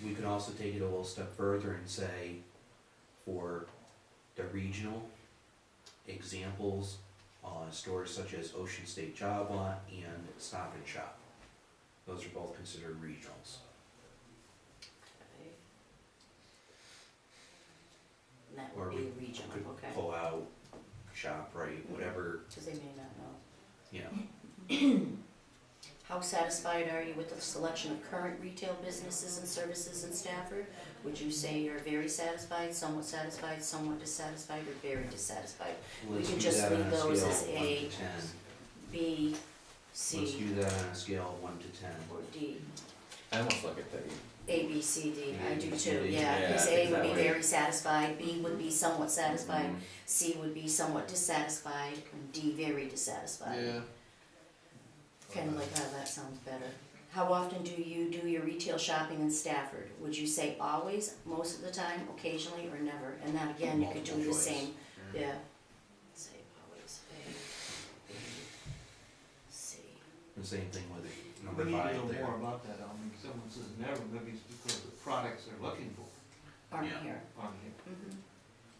We could also take it a little step further and say, for the regional examples, stores such as Ocean State Job Lot and Stop and Shop. Those are both considered regionals. Okay. And that Or would we be regional, Could okay, pull out ShopRite, whatever, because they may not know. yeah. How satisfied are you with the selection of current retail businesses and services in Stafford? Would you say you're very satisfied, somewhat dissatisfied, or very dissatisfied? Let's can do just that on leave a those scale as of 1 A. to 10. B, Let's C, do that on a scale of 1 to 10. or D? I almost look at the, A, B, C, D, I A, do B, C, too, D. yeah, because Yeah, A would be exactly. very satisfied, B would be somewhat satisfied, Mhm. C would be somewhat dissatisfied, and D, very dissatisfied. Yeah. Kind of like how that sounds better. How often do you do your retail shopping in Stafford? Would you say always, most of the time, occasionally, or never? And that again, you could do Multiple the choice. same, yeah. Say always, A, B, C. The same thing with We number need to 5 know there. more about that, someone says never, maybe it's because the products they're looking for Aren't Yeah. here. on here. Mhm.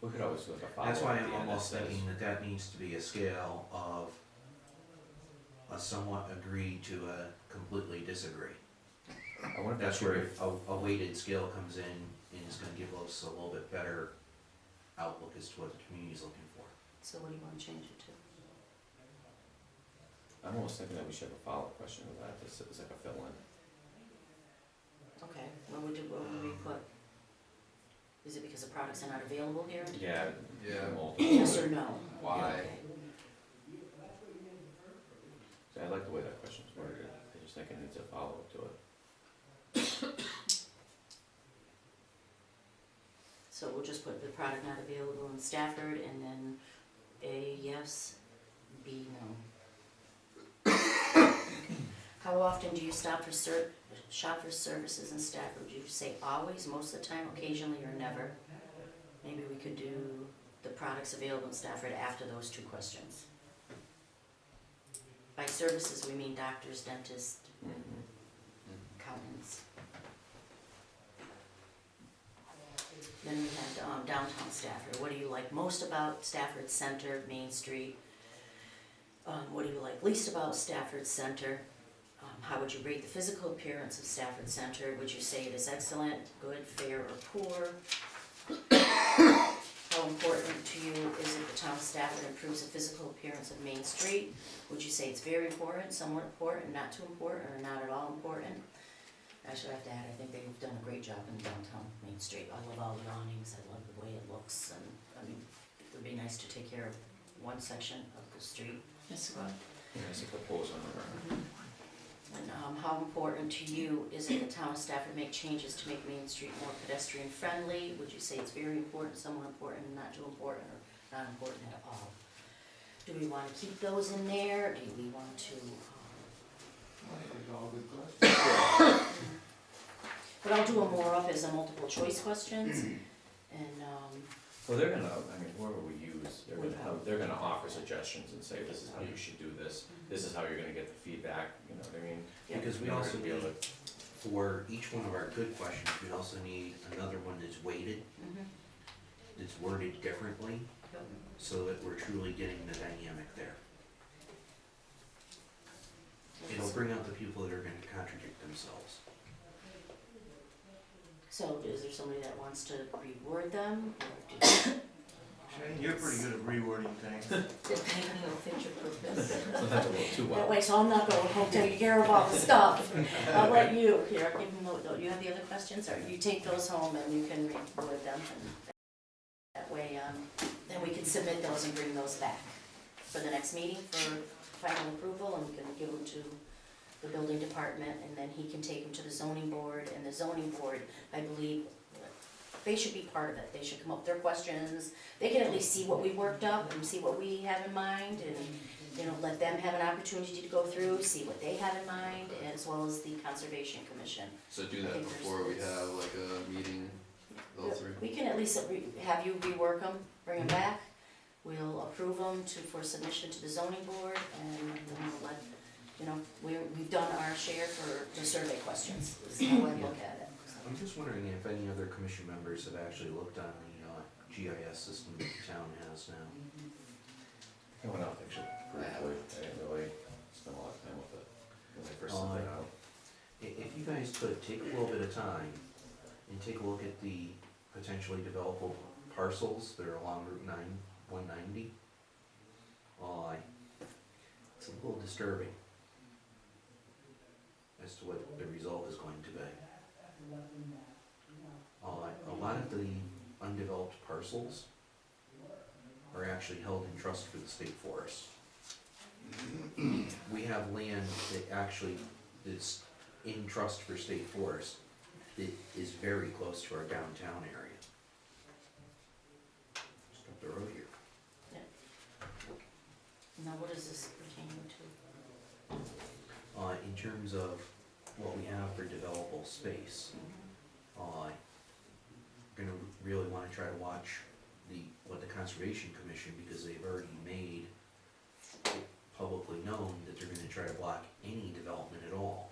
we could always look at follow-up. That's why at the I'm end that almost says- thinking that that needs to be a scale of a somewhat agree to a completely disagree. I wonder if That's should where be- a weighted scale comes in and is gonna give us a little bit better outlook as to what the community's looking for. So what do you want to change it to? I'm almost thinking that we should have a follow-up question with that, this is like a fill-in. Okay, what would we put? Is it because the products are not available here? Yeah. Yeah. Multiple. Yes or no? Why? Okay. See, I like the way that question's worded, I just think it needs a follow-up to it. So we'll just put the product not available in Stafford, and then A, yes, B, no. How often do you shop for services in Stafford? Would you say always, most of the time, occasionally, or never? Maybe we could do the products available in Stafford after those two questions. By services, we mean doctors, dentists, accountants. Then we had downtown Stafford. What do you like most about Stafford Center, Main Street? What do you like least about Stafford Center? How would you rate the physical appearance of Stafford Center? Would you say it is excellent, good, fair, or poor? How important to you is it the town of Stafford improves the physical appearance of Main Street? Would you say it's very important, somewhat important, not too important, or not at all important? I should have to add, I think they've done a great job in downtown Main Street. I love all the awnings, I love the way it looks, and, I mean, it would be nice to take care of one section of the street. Yes, Yeah, it's like a pose on the ground. And how important to you is it the town of Stafford make changes to make Main Street more pedestrian friendly? Would you say it's very important, somewhat important, not too important, or not important at all? Do we want to keep those in there? Do we want to, I think it's all good questions. What I'll do more of is a multiple choice questions, and, Well, they're gonna, I mean, whoever we use, they're gonna offer suggestions and say, this is how you should do this is how you're gonna get the feedback, you know what I mean? Yeah. Because we You're also gonna be need, able to- for each one of our good questions, we also need another one that's weighted, that's worded differently, so that we're truly getting the dynamic there. It'll bring out the people that are gonna contradict themselves. so is there somebody that wants to reword them, or Shane, you're pretty good at rewording things. depending on the fit your purpose? Sometimes a little too That well. way, so I'm not going home taking care of all the stuff. I'll let you, here, give them, you have the other questions, or you take those home and you can reword them, and that way, then we can submit those and bring those back for the next meeting for final approval, and we can give them to the building department, and then he can take them to the zoning board, and the zoning board, I believe, they should be part of it, they should come up with their questions, they can at least see what we worked up and see what we have in mind, and, you know, let them have an opportunity to go through, see what they have in mind, as well as the Conservation Commission. So do I that think there's- before we have like a meeting, all three. We can at least have you rework them, bring them back, we'll approve them for submission to the zoning board, and then we'll let, you know, we've done our share for the survey questions, is how I look at it. I'm just wondering if any other commission members have actually looked on the GIS system that the town has now. I went out actually briefly, I didn't really spend a lot of time with it when I first sent it out. If you guys could take a little bit of time and take a look at the potentially developable parcels that are along Route 190, it's a little disturbing as to what the result is going to be. A lot of the undeveloped parcels are actually held in trust for the state forest. We have land that actually is in trust for state forest that is very close to our downtown area. Just up the road here. Now, what is this pertaining to? In terms of what we have for developable space, gonna really wanna try to watch what the Conservation Commission, because they've already made it publicly known that they're gonna try to block any development at all.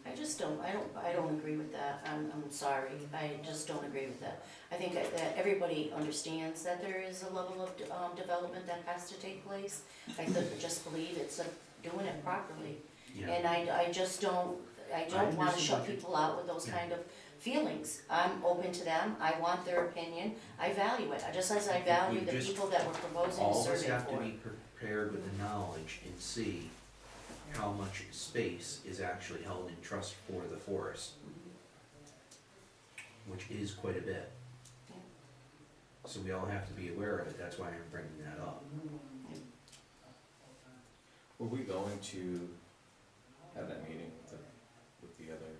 I don't agree with that, I'm sorry, I just don't agree with that. I think that everybody understands that there is a level of development that has to take place. I just believe it's doing it properly. Yeah. And I just don't wanna shut people out with those kind of feelings. I'm open to them, I want their opinion, I value it, just as I value the people that were proposing the All of us survey have to for. be prepared with the knowledge and see how much space is actually held in trust for the forest, which is quite a bit. So we all have to be aware of it, that's why I'm bringing that up. Were we going to have that meeting with the other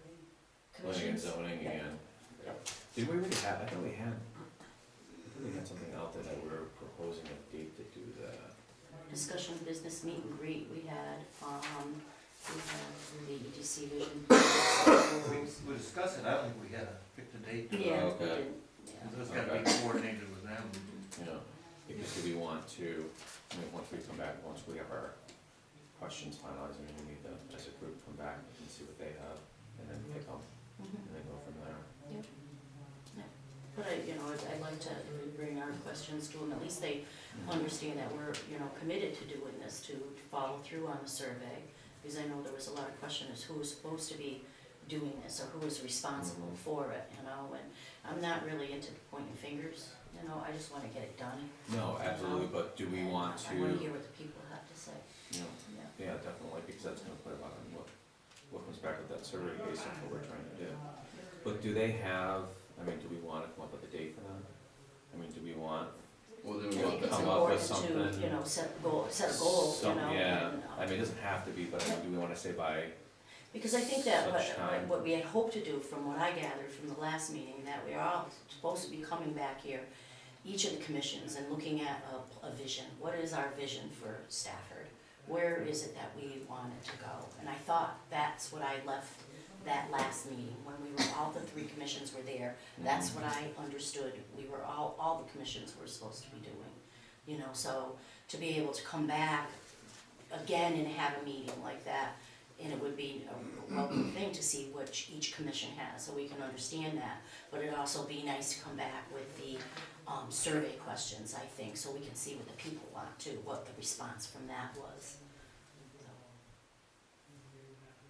planning and Commissions? zoning Yeah. and? Yeah. Did we already have, I thought we had something out there that we were proposing a date to do that. Discussion business meet and greet, we had the EDC vision. We discussed it, I don't think we had a picked a date. Yeah, we Okay. didn't, yeah. It's gotta be coordinated with them. Yeah, because do we want to, I mean, once we come back, once we have our questions finalized, I mean, we need to, as a group, come back and see what they have, and then pick them, Mhm. and then go from there. But I'd like to bring our questions to them, at least they understand that we're, committed to doing this, to follow through on the survey. Because I know there was a lot of questions, who is supposed to be doing this, or who is responsible for it, and I'm not really into pointing fingers, I just wanna get it done. No, absolutely, but do we want to, I wanna hear what the people have to say, you know, yeah. yeah, definitely, because that's gonna put a lot on what comes back with that survey based on what we're trying to do. But do they have, I mean, do we wanna come up with a date for that? I mean, do we want, Well, then I we think want it's come up with important to, something? set goals, Yeah, and, I mean, it doesn't have to be, but I mean, do we wanna say by, because I think that Such time. what we had hoped to do, from what I gathered from the last meeting, that we are all supposed to be coming back here, each of the commissions, and looking at a vision. What is our vision for Stafford? Where is it that we want it to go? And I thought that's what I left that last meeting, when we were, all the three commissions were there. That's what I understood, we were, all the commissions were supposed to be doing, you know, so to be able to come back again and have a meeting like that, and it would be a welcome thing to see what each commission has, so we can understand that. But it'd also be nice to come back with the survey questions, I think, so we can see what the people want too, what the response from that was. So,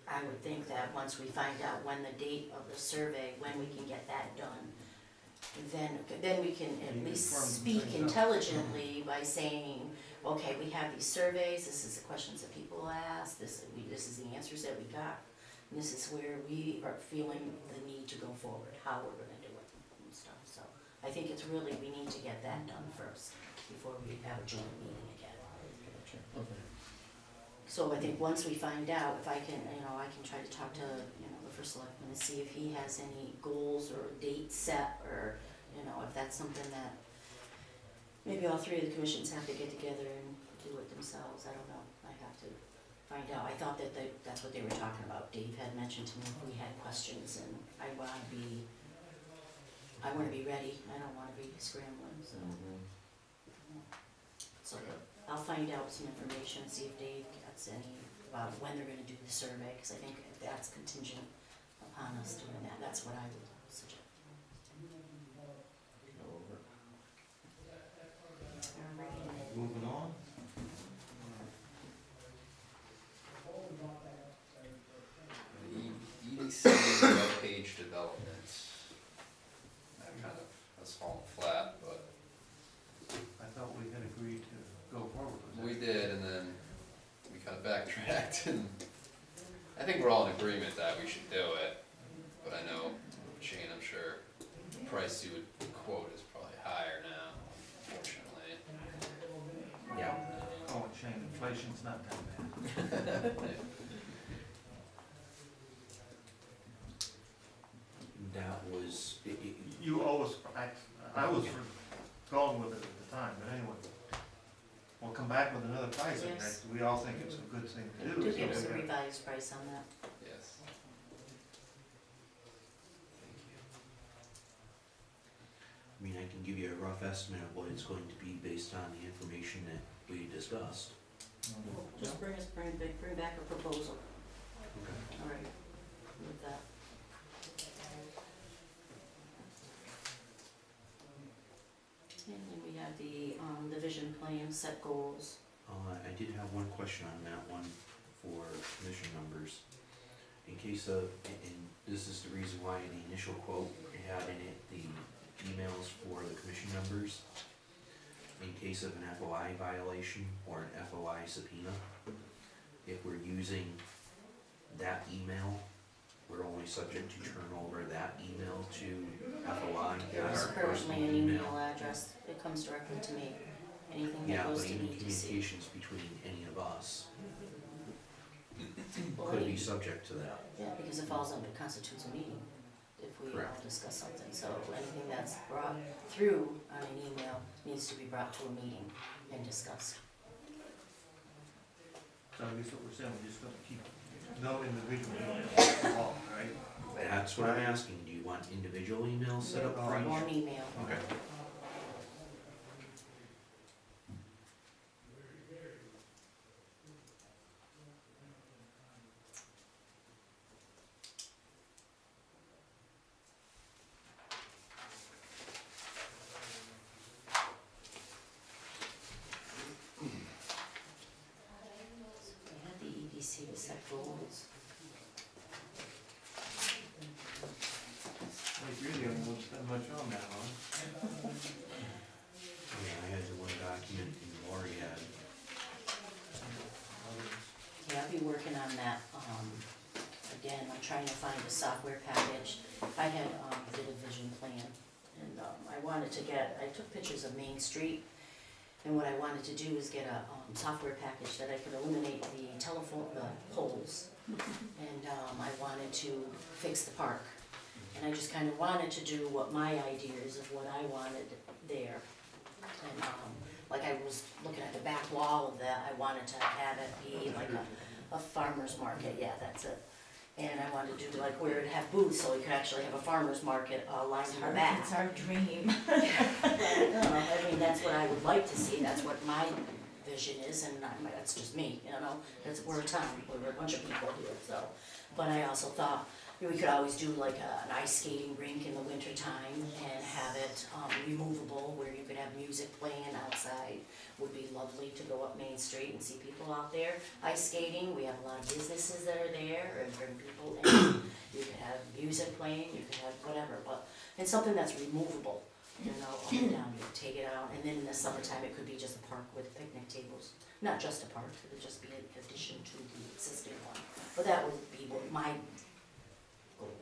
I would think that once we find out when the date of the survey, when we can get that done, then we can at least speak intelligently by saying, okay, we have these surveys, this is the questions that people ask, this is the answers that we got, and this is where we are feeling the need to go forward, how we're gonna do it and stuff, so. I think it's really, we need to get that done first, before we have a joint meeting again. So I think once we find out, if I can, you know, I can try to talk to, you know, the first selectman and see if he has any goals or dates set, or, you know, if that's something that maybe all three of the commissions have to get together and do it themselves, I don't know, I have to find out. I thought that that's what they were talking about. Dave had mentioned to me if we had questions, and I wanna be ready, I don't wanna be scrambling, so. So I'll find out some information, see if Dave gets any about when they're gonna do the survey, cause I think if that's contingent upon us doing that, that's what I would suggest. Alright. Moving on. The EDC webpage development, that kind of has fallen flat, but I thought we had agreed to go forward with that. we did, and then we kind of backtracked, and I think we're all in agreement that we should do it, but I know, Shane, I'm sure the price you would quote is probably higher now, unfortunately. Yeah. Oh, Shane, inflation's not that bad. That was, You always, I was for going with it at the time, but anyway. We'll come back with another price, and Yes. we all think it's a good thing to do. Do so give us a we- revised price on that. Yes. I mean, I can give you a rough estimate of what it's going to be based on the information that we discussed. Just bring back a proposal, Okay. all right, with that. And then we have the vision plan, set goals. I did have one question on that one for commission numbers. In case of, and this is the reason why in the initial quote, it had in it the emails for the commission numbers. In case of an FOI violation or an FOI subpoena, if we're using that email, we're only subject to turn over that email to FOI, There not is our personal currently an email. email address, it comes directly to me, anything Yeah, that goes but to even EDC. communications between any of us Well, could be you- subject to that. Yeah, because it falls under, constitutes a meeting, if we all Correct. discuss something, so anything that's brought through on an email needs to be brought to a meeting and discussed. So I guess what we're saying, we're just gonna keep no individual emails involved, right? That's what I'm asking, do you want individual emails set up for each? One email. Okay. We had the EDC to set goals. Like you're the only one who spend much on that, huh? Yeah, I had the one document and Lori had. Yeah, I'll be working on that, again, I'm trying to find a software package. I had, did a vision plan, and, I wanted to get, I took pictures of Main Street, and what I wanted to do is get a, software package that I could eliminate the telephone, the poles. And, I wanted to fix the park, and I just kinda wanted to do what my ideas of what I wanted there. And, like I was looking at the back wall of that, I wanted to have it be like a farmer's market, yeah, that's it. And I wanted to do like where it'd have booths, so we could actually have a farmer's market lined in the back. It's our dream. I mean, that's what I would like to see, that's what my vision is, and that's just me, you know, that's, we're a town, we're a bunch of people here, so. But I also thought, we could always do like an ice skating rink in the winter time and have it removable, where you could have music playing outside. Would be lovely to go up Main Street and see people out there ice skating. We have a lot of businesses that are there and bring people in. You could have music playing, you could have whatever, and something that's removable, you know, up and down, you take it out. And then in the summertime, it could be just a park with picnic tables. Not just a park, it would just be an addition to the existing one. But that would be what my goal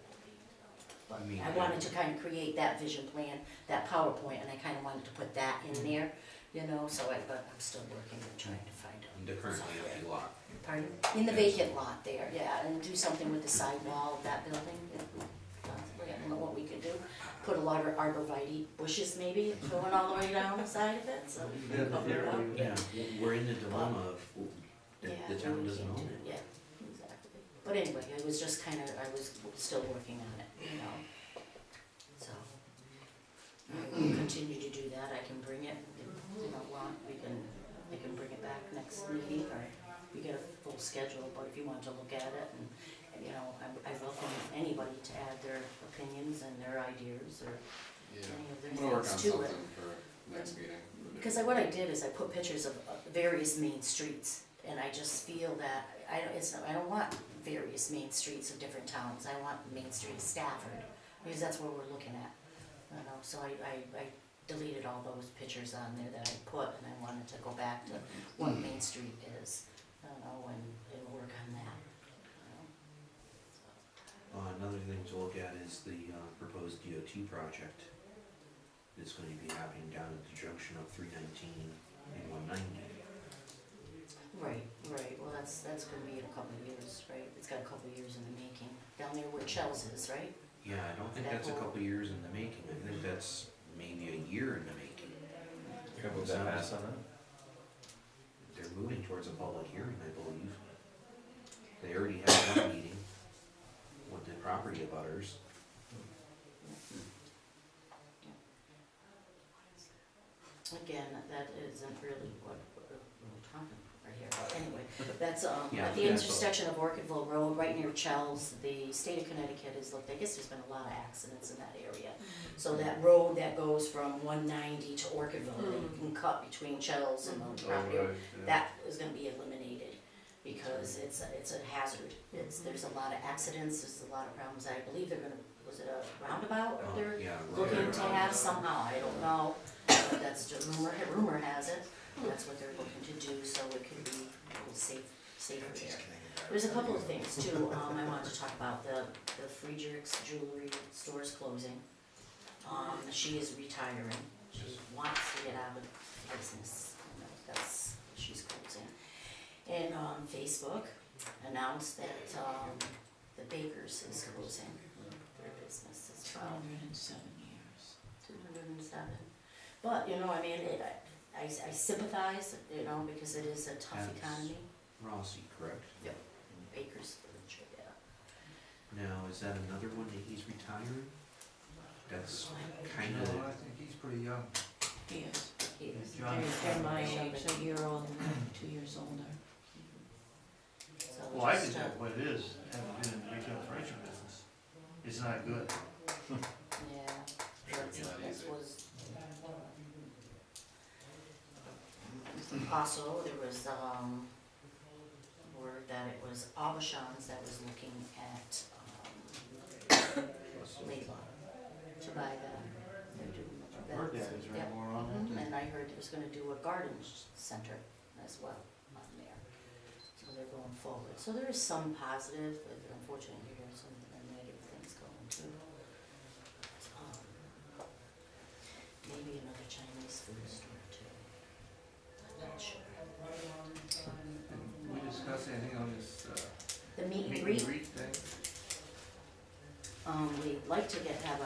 would be. But I wanted to kind of create that vision plan, that PowerPoint, and I kind of wanted to put that in there, you know, so but I'm still working and trying to find out. The currently empty lot. Pardon? In the vacant lot there, yeah, and do something with the sidewall of that building, possibly, I don't know what we could do. Put a lot of arborvitae bushes maybe, going all the way down the side of it, so we can cover it up. Yeah, we're in the dilemma of, the Yeah, town we doesn't can't own do it. Yeah, exactly. But anyway, it was just kind of, I was still working on it, you know, so. I will continue to do that, I can bring it, if you don't want, I can bring it back next meeting, or we get a full schedule, but if you want to look at it, and, you know, I welcome anybody to add their opinions and their ideas, or Yeah, any of their I'm gonna work on things to it. something for next meeting. Because what I did is I put pictures of various main streets, and I just feel that, I don't want various main streets of different towns, I want Main Street of Stafford, because that's where we're looking at, you know, so I deleted all those pictures on there that I put, and I wanted to go back to what Main Street is, you know, and work on that, you know. Another thing to look at is the proposed DOT project. It's going to be happening down at the junction of 319 and 190. Right, well, that's gonna be in a couple of years, right, it's got a couple of years in the making, down there where Chels is, right? Yeah, I don't think That that's a whole- couple years in the making. I think that's maybe a year in the making. Can we move that fast on that? They're moving towards a public hearing, I believe. They already had one meeting with the property abutters. Again, that isn't really what we're talking about right here, but anyway, that's, Yeah, at the that's intersection of Orchardville Road, right near Chels, the state of Connecticut has looked, I guess there's been a lot of accidents in that area. So that road that goes from 190 to Orchardville, that you can cut between Chels and the property, that is gonna be eliminated, because it's a hazard. There's a lot of accidents, there's a lot of problems, I believe they're gonna, was it a roundabout, or they're Yeah, looking to have somehow, I don't know, but that's just rumor has it, that's what they're looking to do, so it can be a little safer there. There's a couple of things too, I wanted to talk about, the Friedrichs Jewelry store's closing. She is retiring, she wants to get out of the business, you know, that's, she's closing. And, Facebook announced that, the Bakers is closing their business as well. 207 years. 207. But, you know, I mean, I sympathize, you know, because it is a tough Yes. economy. Rossi, correct? Yep. Baker's Furniture, yeah. Now, is that another one that he's retiring? That's kind No, of, I think he's pretty young. He is. He is. John- They're my age, a year older, 2 years older. So Well, I just, think that's what it is, having been in the retail furniture business. It's not good. Yeah, that's, Not that easy. was. Also, there was, word that it was Aubuchon's that was looking at, Laidlaw to buy that. They're doing I've heard that, is there Yep. more on Mhm, that? and I heard it was gonna do a garden center as well on there. So they're going forward. So there is some positive, but unfortunately there are some negative things going too. Maybe another Chinese food store too. I'm not sure. Did we discuss anything on this, The meet and meet greet, and greet thing? we'd like to have a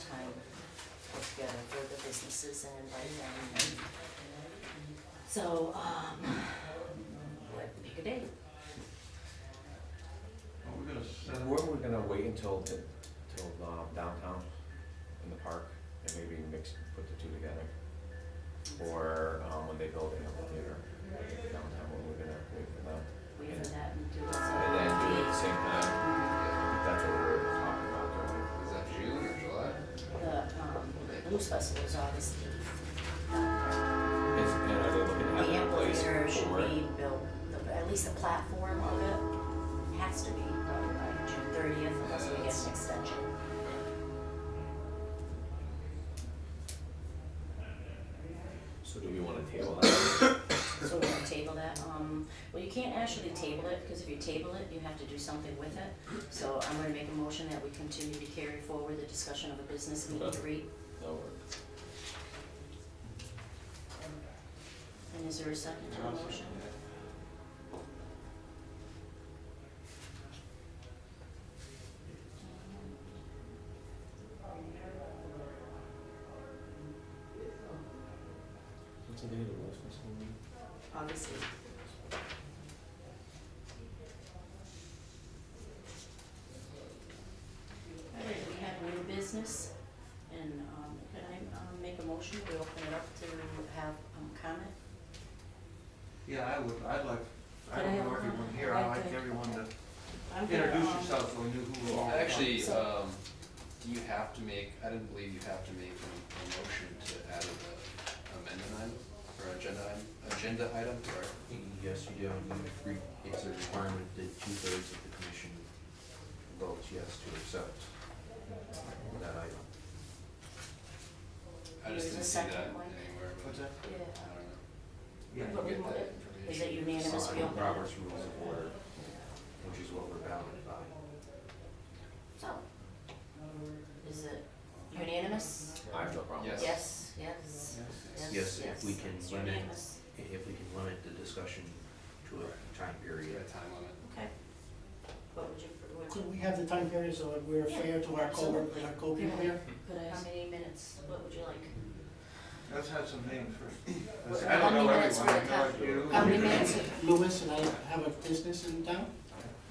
time put together for the businesses and invite them. And so, pick a date. Well, we're gonna Weren't we gonna wait until downtown in the park and maybe put the two together? Or, when they build the amphitheater downtown, when we're gonna wait for them? Wait for that and do it. And then do it at the same time? I think that's what we're talking about doing. Is that June or July? The Blues Festival is August 8th. And are they looking to have The it in place amphitheater should before? be built, at least the platform of it has to be probably by June 30th unless we get an extension. So do we wanna table that? So we're gonna table that, well, you can't actually table it, because if you table it, you have to do something with it. So I'm gonna make a motion that we continue to carry forward the discussion of a business meeting to read. No worries. And is there a second to the motion? What's the date of the Blues Festival meeting? August 8th. All right, we have new business, and, can I, make a motion, we open it up to have, comment? Yeah, I would, I'd like, I Could I don't have know a everyone comment? here, I I'd like could- everyone to I'm gonna, introduce yourself so we knew who we all are. Actually, So- do you have to make, I didn't believe you have to make a motion to add an amendment item, or agenda item, or? Yes, you do. It's a requirement that 2/3 of the commission votes yes to accept that item. I just There's a didn't see that second one. anywhere, but What's that? I yeah, don't know. Yeah. But we Get mo- that information. is it unanimous, we open it? Robert's Rules of Order, which is what we're bound by. So, is it unanimous? I have no problem. Yes. Yes, yes, yes, Yes, if we can it's limit, unanimous. if we can limit the discussion to a time You period. got a time limit. Okay. What would you, Could we have the time period so that we're fair to our Absolutely. co-people here? could I, how many minutes, what would you like? Let's have some names first. What- I don't how many know minutes everyone, would I know it you. How many minutes, Lewis and I have a business in town?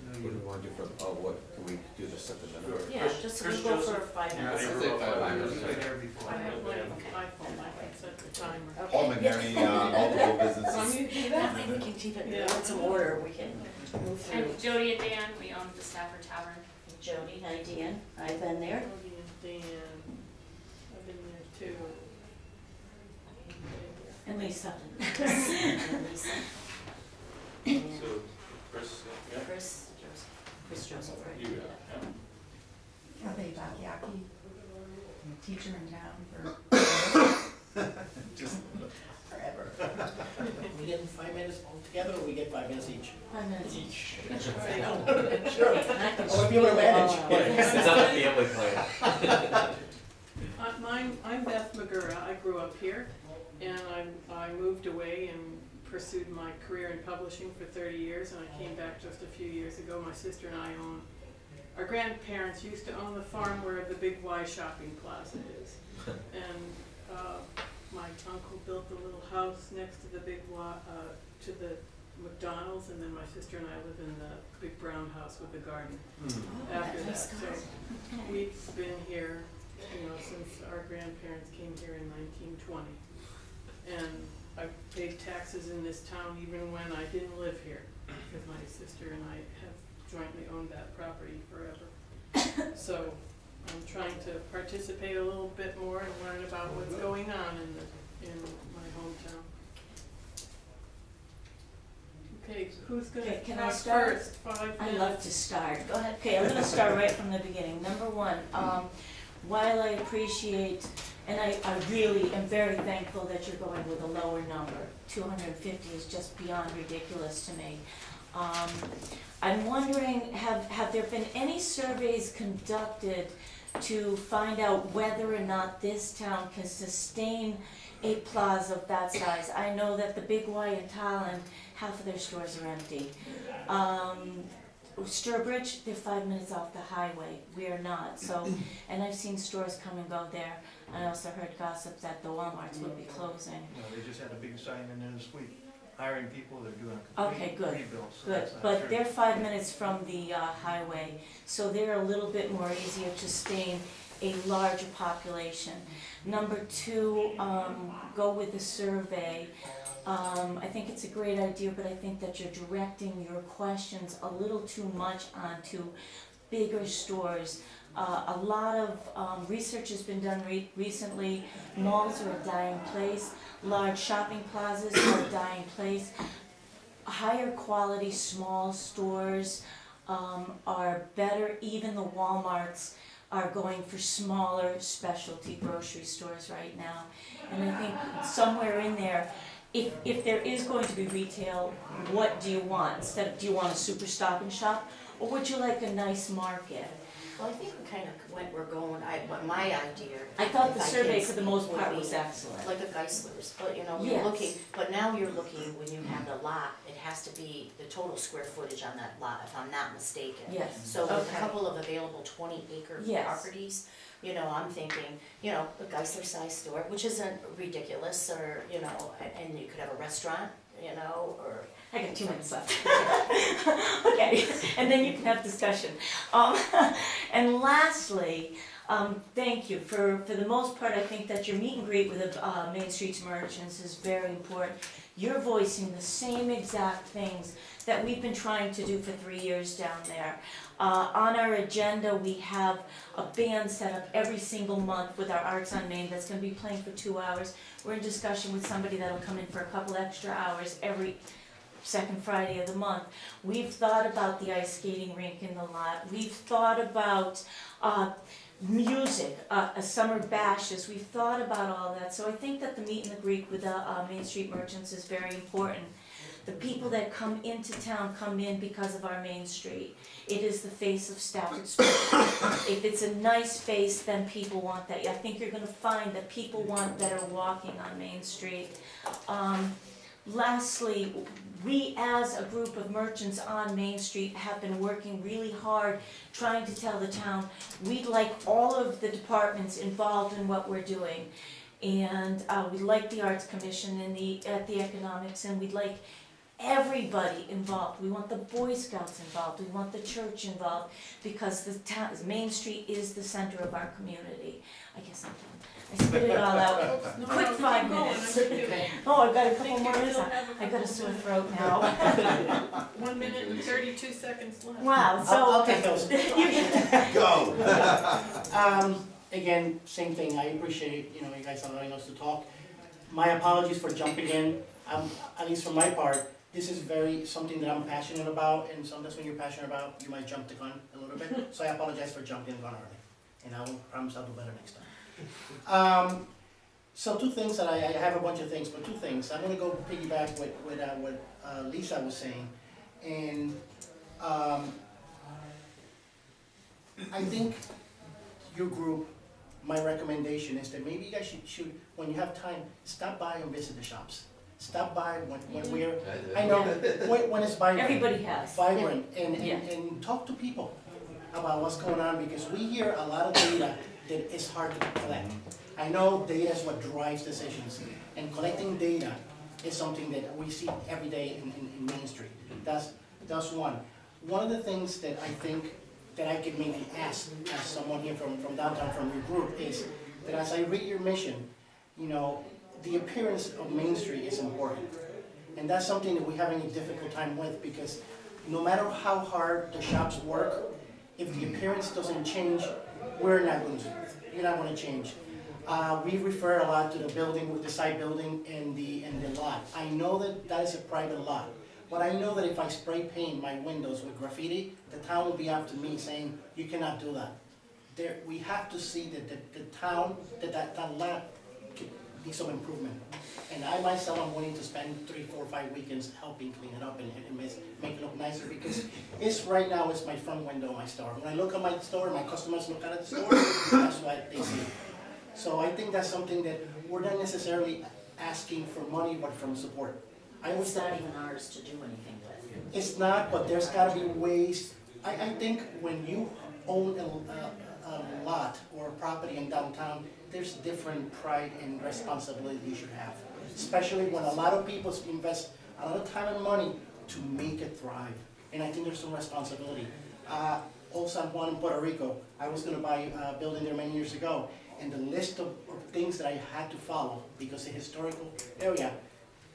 What do we wanna do for, what, can we do this at the minute? Yeah, just Chris we'll go for Joseph? 5 Yeah, minutes. I I think 5 was minutes. there before. I have my Okay. iPhone, I can set the timer. Okay. Alderman, any, multiple businesses? That way we can keep it in some order, we can move through. And Jody and Dan, we own the Stafford Tavern. Jody, hi Dan, I've been there. Jody and Dan, I've been there too. And Lisa. And Lisa. And So, Chris, yeah, Chris Joseph, Chris Joseph, right? you got it, yeah. Are they Bakiaki? Teacher in town for Just, forever. We get 5 minutes altogether, or we get 5 minutes each? 5 minutes each. Sure. And I can I wanna be able to manage. squeeze them all out. It's not a family plan. I'm Beth Magura, I grew up here, and I moved away and pursued my career in publishing for 30 years, and I came back just a few years ago. My sister and I own, our grandparents used to own the farm where the Big Y shopping plaza is. And my uncle built a little house next to the Big Y, to the McDonald's, and then my sister and I live in the big brown house with the garden after that. nice So house. we've been here, since our grandparents came here in 1920. And I paid taxes in this town even when I didn't live here, because my sister and I have jointly owned that property forever. So I'm trying to participate a little bit more and learn about what's going on in my hometown. Okay, who's gonna Okay, can I talk start? first? 5 minutes. I love to start. Go ahead. Okay, I'm gonna start right from the beginning. Number one, while I appreciate, and I really am very thankful that you're going with a lower number. 250 is just beyond ridiculous to me. I'm wondering, have there been any surveys conducted to find out whether or not this town can sustain a plaza of that size? I know that the Big Y in Tallinn, half of their stores are empty. Sturbridge, they're 5 minutes off the highway, we are not, so, and I've seen stores come and go there. I also heard gossip that the Walmarts would be closing. No, they just had a big sign in there this week. hiring people, they're doing a Okay, complete good, rebuild, so good, that's not but sure. they're 5 minutes from the highway, so they're a little bit more easier to sustain a larger population. Number two, go with the survey. I think it's a great idea, but I think that you're directing your questions a little too much onto bigger stores. A lot of research has been done recently. Malls are a dying place. Large shopping plazas are a dying place. Higher quality small stores are better. Even the Walmarts are going for smaller specialty grocery stores right now. And I think somewhere in there, if there is going to be retail, what do you want? Instead of, do you want a super stop and shop, or would you like a nice market? Well, I think we kind of went, we're going, what my idea. I thought the if I survey can for the most speak, part would was be excellent. Like a Geisler's, but you know, Yes. you're looking, but now you're looking, when you have the lot, it has to be the total square footage on that lot, if I'm not mistaken. Yes, So with a okay. couple of available 20-acre Yes. properties, you know, I'm thinking, you know, a Geisler size store, which isn't ridiculous, or, you know, and you could have a restaurant, you know, or. I got 2 minutes left. Okay, and then you can have discussion. And lastly, thank you. For the most part, I think that your meet and greet with the Main Street's merchants is very important. You're voicing the same exact things that we've been trying to do for 3 years down there. On our agenda, we have a band set up every single month with our Arts on Main that's going to be playing for 2 hours. We're in discussion with somebody that'll come in for a couple extra hours every second Friday of the month. We've thought about the ice skating rink in the lot. We've thought about music, summer bashes. We've thought about all that. So I think that the meet and the greet with the Main Street merchants is very important. The people that come into town come in because of our Main Street. It is the face of Stafford Square. If it's a nice face, then people want that. I think you're going to find that people want better walking on Main Street. Lastly, we as a group of merchants on Main Street have been working really hard trying to tell the town we'd like all of the departments involved in what we're doing. And we'd like the Arts Commission and the economics, and we'd like everybody involved. We want the Boy Scouts involved, we want the church involved, because the town, Main Street is the center of our community. I guess I'm done. I spit it all out. No, Quick no, 5 keep going. minutes. I'm with you. Oh, I've got a I couple think more you minutes. still have a I got a couple sore minutes. throat now. 1 minute and 32 seconds left. Wow, I'll so take those. you can, Go! Again, same thing, I appreciate, you know, you guys allowing us to talk. My apologies for jumping in, at least for my part, this is something that I'm passionate about, and sometimes when you're passionate about, you might jump the gun a little bit, so I apologize for jumping the gun early, and I will promise I'll do better next time. So 2 things that I have a bunch of things, but 2 things, I'm gonna go piggyback with what Lisa was saying, and I think your group, my recommendation is that maybe you guys should, when you have time, stop by and visit the shops. Stop by when we're, I know, when it's vibrant. everybody has. Vibrant, Yeah. and talk to people about what's going on, because we hear a lot of data that is hard to collect. I know data is what drives decisions, and collecting data is something that we see every day in Main Street. That's one. One of the things that I think that I could maybe ask as someone here from downtown, from your group, is that as I read your mission, you know, the appearance of Main Street is important. And that's something that we're having a difficult time with, because no matter how hard the shops work, if the appearance doesn't change, you're not going to change. We refer a lot to the building, with the side building and the lot. I know that is a private lot, but I know that if I spray paint my windows with graffiti, the town will be after me saying, you cannot do that. We have to see that the town, that lot needs some improvement. And I myself am willing to spend 3, 4, 5 weekends helping clean it up and make it look nicer, because right now it's my front window of my store. When I look at my store, my customers look at the store, that's what they see. So I think that's something that we're not necessarily asking for money, but from support. It's not even ours to do anything with. It's not, but there's gotta be ways. I think when you own a lot or a property in downtown, there's different pride and responsibility you should have. Especially when a lot of people invest a lot of time and money to make it thrive. And I think there's some responsibility. Old San Juan in Puerto Rico, I was gonna buy a building there many years ago, and the list of things that I had to follow, because the historical area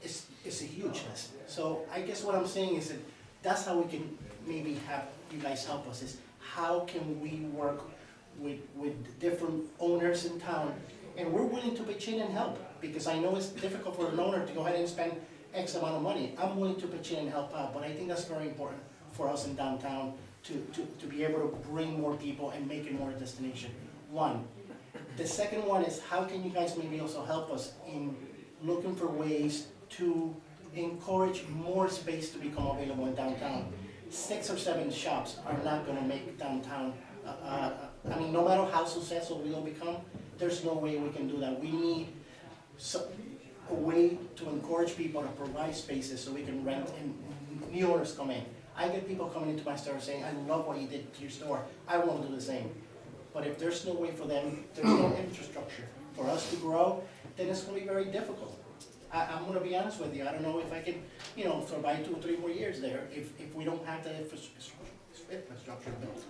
is a huge list. So I guess what I'm saying is that that's how we can maybe have you guys help us, is how can we work with different owners in town, and we're willing to pitch in and help, because I know it's difficult for an owner to go ahead and spend X amount of money. I'm willing to pitch in and help out, but I think that's very important for us in downtown to be able to bring more people and make it more a destination. One. The second one is, how can you guys maybe also help us in looking for ways to encourage more space to become available in downtown? 6 or 7 shops are not gonna make downtown, I mean, no matter how successful we'll become, there's no way we can do that. We need a way to encourage people to provide spaces so we can rent and new owners come in. I get people coming into my store saying, I love what you did to your store, I want to do the same. But if there's no way for them, there's no infrastructure for us to grow, then it's gonna be very difficult. I'm gonna be honest with you, I don't know if I can, survive 2 or 3 more years there if we don't have the infrastructure built.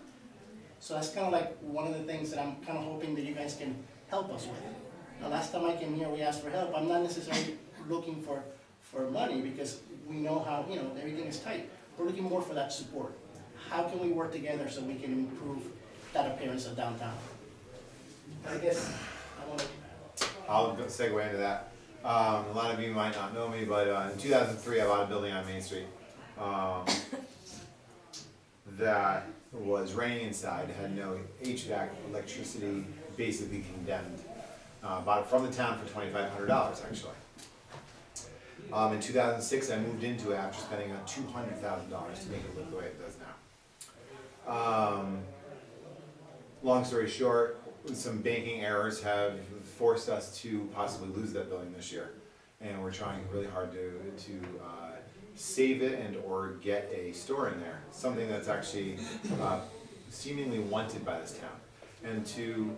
So that's kind of like one of the things that I'm kind of hoping that you guys can help us with. Now, last time I came here, we asked for help. I'm not necessarily looking for money, because we know how, everything is tight. We're looking more for that support. How can we work together so we can improve that appearance of downtown? I guess I want to... I'll segue into that. A lot of you might not know me, but in 2003 I bought a building on Main Street that was raining inside, had no HVAC, electricity, basically condemned. Bought it from the town for $2,500 actually. In 2006 I moved into it after spending $200,000 to make it look the way it does now. Long story short, some banking errors have forced us to possibly lose that building this year. And we're trying really hard to save it and or get a store in there. Something that's actually seemingly wanted by this town. And to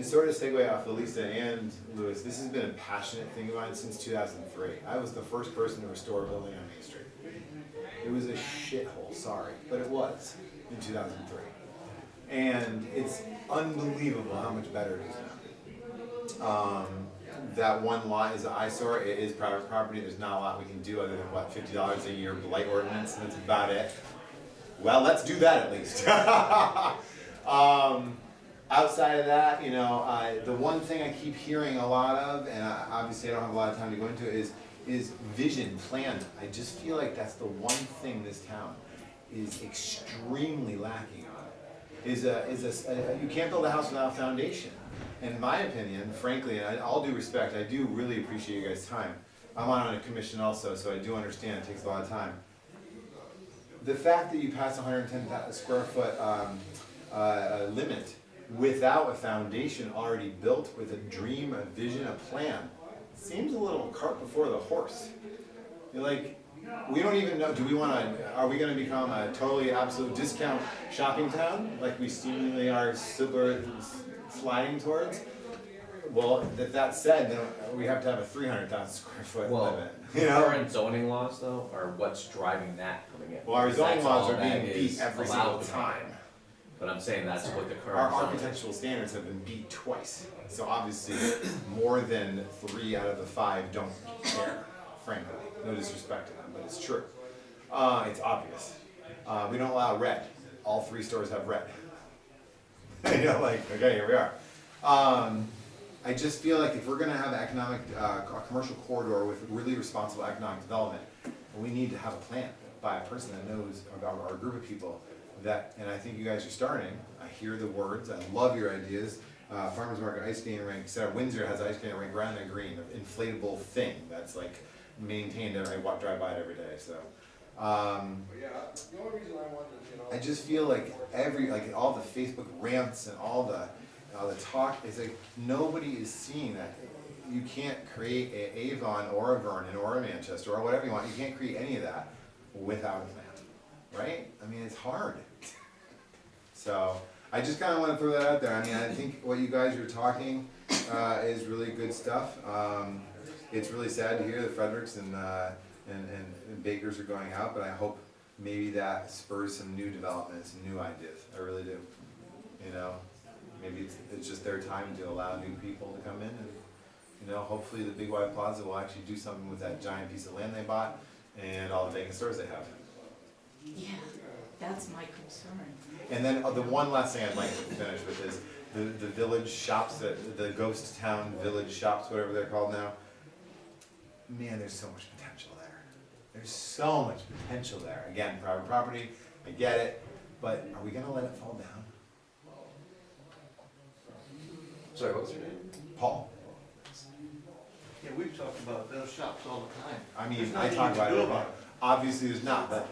sort of segue off of Lisa and Louis, this has been a passionate thing of mine since 2003. I was the first person to restore a building on Main Street. It was a shithole, sorry, but it was in 2003. And it's unbelievable how much better it is now. That one lot is an eyesore. It is private property. There's not a lot we can do other than, what, $50 a year blight ordinance, and that's about it. Well, let's do that at least. Outside of that, the one thing I keep hearing a lot of, and obviously I don't have a lot of time to go into it, is vision, plan. I just feel like that's the one thing this town is extremely lacking on. You can't build a house without a foundation. In my opinion, frankly, and all due respect, I do really appreciate you guys' time. I'm on a commission also, so I do understand it takes a lot of time. The fact that you pass 110 square foot limit without a foundation already built with a dream, a vision, a plan, seems a little cart before the horse. You're like, we don't even know, are we going to become a totally absolute discount shopping town like we seemingly are sliding towards? Well, if that's said, then we have to have a 300,000 square foot limit. Current zoning laws though, are what's driving that coming in? Well, our Because zoning that's laws all are being that beat is every allowed single to time. happen. But I'm saying that's what the current. Our zoning- architectural standards have been beat twice. So obviously, more than 3 out of the 5 don't care, frankly. No disrespect to them, but it's true. It's obvious. We don't allow red. All 3 stores have red. Okay, here we are. I just feel like if we're gonna have a commercial corridor with really responsible economic development, we need to have a plan by a person that knows about our group of people that, and I think you guys are starting. I hear the words, I love your ideas. Farmers Market ice skating rink, Windsor has an ice skating rink right on the green, an inflatable thing that's like maintained, I drive by it every day, so. I just feel like all the Facebook rants and all the talk is like, nobody is seeing that. You can't create an Avon or a Vernon or a Manchester or whatever you want, you can't create any of that without a plan, right? I mean, it's hard. So, I just kind of want to throw that out there. I mean, I think what you guys are talking is really good stuff. It's really sad to hear that Fredericks and and bakers are going out, but I hope maybe that spurs some new developments, some new ideas, I really do. You know, maybe it's just their time to allow new people to come in and, you know, hopefully the Big Y Plaza will actually do something with that giant piece of land they bought and all the vacant stores they have. Yeah, that's my concern. And then the one last thing I'd like to finish with is the village shops, the ghost town village shops, whatever they're called now. Man, there's so much potential there. There's so much potential there. Again, private property, I get it, but are we gonna let it fall down? Sorry, what was your name? Paul, Yeah, we've talked about those shops all the time. I mean, There's I nothing talk you can about do it, about obviously there's not, but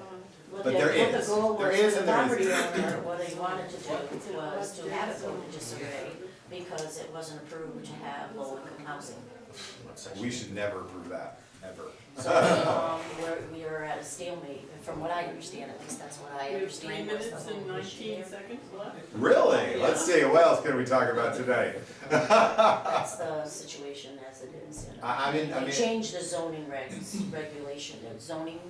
What But the- there what the is. goal There was is for and the there property isn't. owner, what he wanted to do was to have it go to disarray, because it wasn't approved to have low-income housing. we should never approve that, ever. So, we are at a stalemate, from what I understand, at least that's what I We have 3 understand was the minutes and whole issue 19 there. seconds left. Really? Let's see, what else can we talk about today? That's the situation as it is, you know. I mean, They changed the zoning regulation, the zoning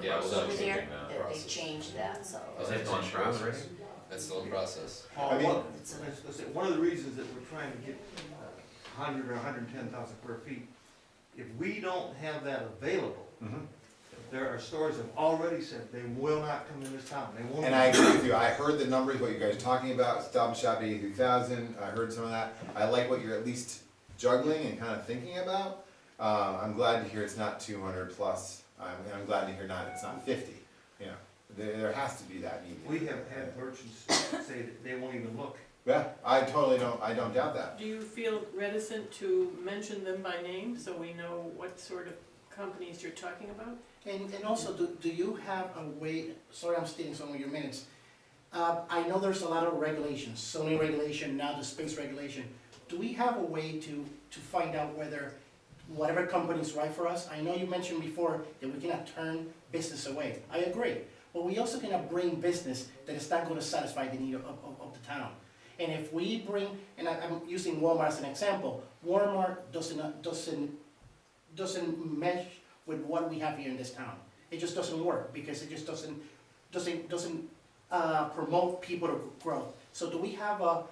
Yeah, well, over that's there, changing that they process. changed that, so. Is that gone through already? That's still in process. Paul, I mean- let's say, one of the reasons that we're trying to get 100 or 110,000 square feet, if we don't have that available, Mhm. there are stores that have already said they will not come in this town, they won't. And I agree with you, I heard the numbers, what you guys are talking about, Stop and Shop 83,000, I heard some of that. I like what you're at least juggling and kind of thinking about. I'm glad to hear it's not 200 plus, I'm glad to hear it's not 50, you know. There has to be that need. We have had merchants say that they won't even look. Yeah, I don't doubt that. Do you feel reticent to mention them by name, so we know what sort of companies you're talking about? And also, do you have a way, sorry I'm stealing some of your minutes. I know there's a lot of regulations, zoning regulation, now the space regulation. Do we have a way to find out whether whatever company is right for us? I know you mentioned before that we cannot turn business away. I agree. But we also cannot bring business that is not gonna satisfy the need of the town. And if we bring, and I'm using Walmart as an example, Walmart doesn't mesh with what we have here in this town. It just doesn't work, because it just doesn't promote people to grow. So do we have a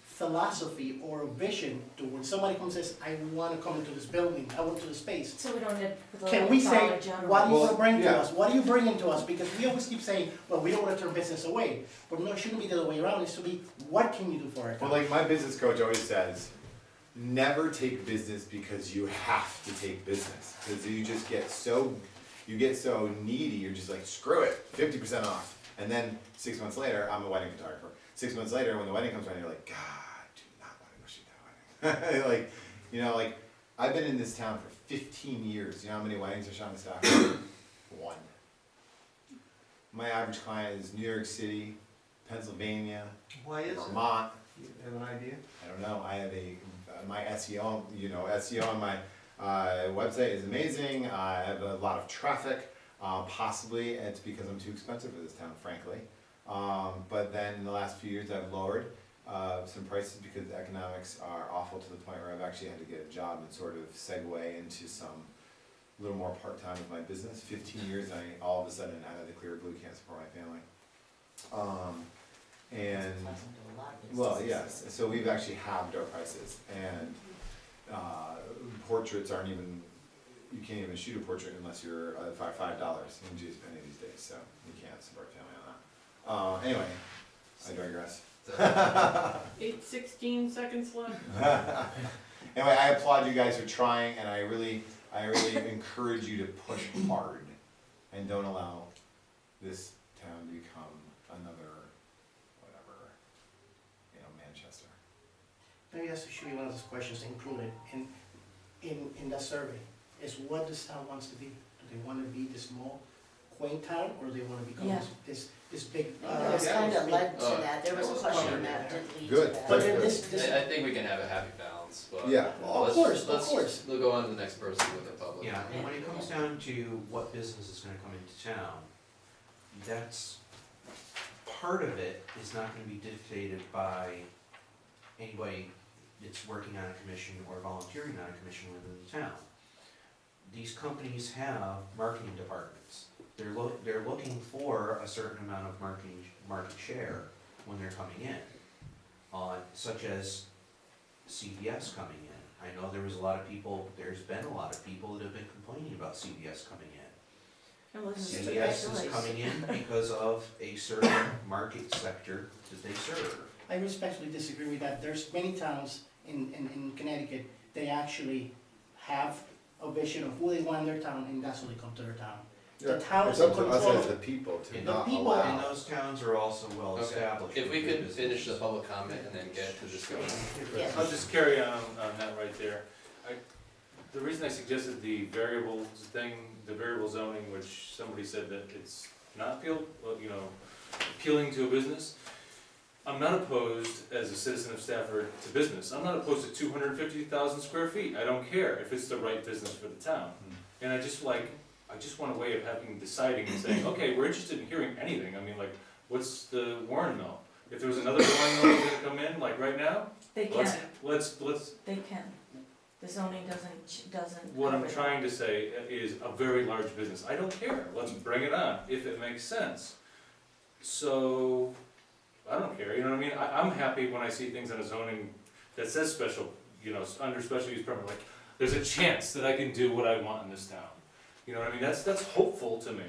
philosophy or a vision to when somebody comes and says, I wanna come into this building, I want to the space? So we don't have the Can we say, Dollar General. what are you Well, gonna bring to yeah. us? What are you bringing to us? Because we always keep saying, well, we don't wanna turn business away. But no, it shouldn't be the other way around. It should be, what can you do for it? Well, like my business coach always says, never take business because you have to take business. Because you just get so needy, you're just like, screw it, 50% off. And then 6 months later, I'm a wedding photographer. 6 months later, when the wedding comes around, you're like, God, I do not want to go shoot that wedding. Like, you know, like, I've been in this town for 15 years. You know how many weddings I shot in this town? One. My average client is New York City, Pennsylvania, Why is it? Vermont. You have an idea? I don't know, I have my SEO, SEO on my website is amazing, I have a lot of traffic, possibly it's because I'm too expensive for this town, frankly. But then in the last few years, I've lowered some prices because the economics are awful to the point where I've actually had to get a job and sort of segue into some little more part-time with my business. 15 years, I all of a sudden out of the clear blue can't support my family. And, well, yes, so we've actually halved our prices, and portraits aren't even, you can't even shoot a portrait unless you're $5 in G's penny these days, so you can't support family on that. Anyway, I digress. 16 seconds left. Anyway, I applaud you guys for trying, and I really encourage you to push hard, and don't allow this town to become another, whatever, Manchester. Maybe that's should be one of those questions included in that survey, is what this town wants to be. Do they wanna be this small, quaint town, or do they wanna become Yeah. this big? It was kinda led to that, there was a question that did lead to Good. that. But then this, I think we can have a happy balance, but. Yeah. Of let's- course, of let's- course. We'll go on to the next person with the public. Yeah, and when it comes down to what business is gonna come into town, that's, part of it is not gonna be dictated by anybody that's working on a commission or volunteering on a commission within the town. these companies have marketing departments. They're looking for a certain amount of market share when they're coming in. Such as CVS coming in. I know there's been a lot of people that have been complaining about CVS coming in. It wasn't CVS is coming in because of a certain market sector that they serve. I respectfully disagree with that. There's many towns in Connecticut, they actually have a vision of who they want in their town, and that's who they come to their town. The towns It's up that to us control, as the people to And not people- And allow. those towns are also well Okay. established. If we with their could finish the businesses. public comment and then get to discussion. Yeah. I'll just carry on that right there. The reason I suggested the variable thing, the variable zoning, which somebody said that it's not appealing to a business. I'm not opposed, as a citizen of Stafford, to business. I'm not opposed to 250,000 square feet. I don't care if it's the right business for the town. And I just want a way of deciding and saying, okay, we're interested in hearing anything. I mean, like, what's the Warren Mill? If there was another Warren Mill gonna come in, like right now, They let's, can, let's, they can. The zoning doesn't. what I'm cover trying to say is a very large business. I don't care. Let's bring it on, if it makes sense. So, I don't care, you know what I mean? I'm happy when I see things in a zoning that says special, under special use permit, like, there's a chance that I can do what I want in this town. You know what I mean? That's hopeful to me.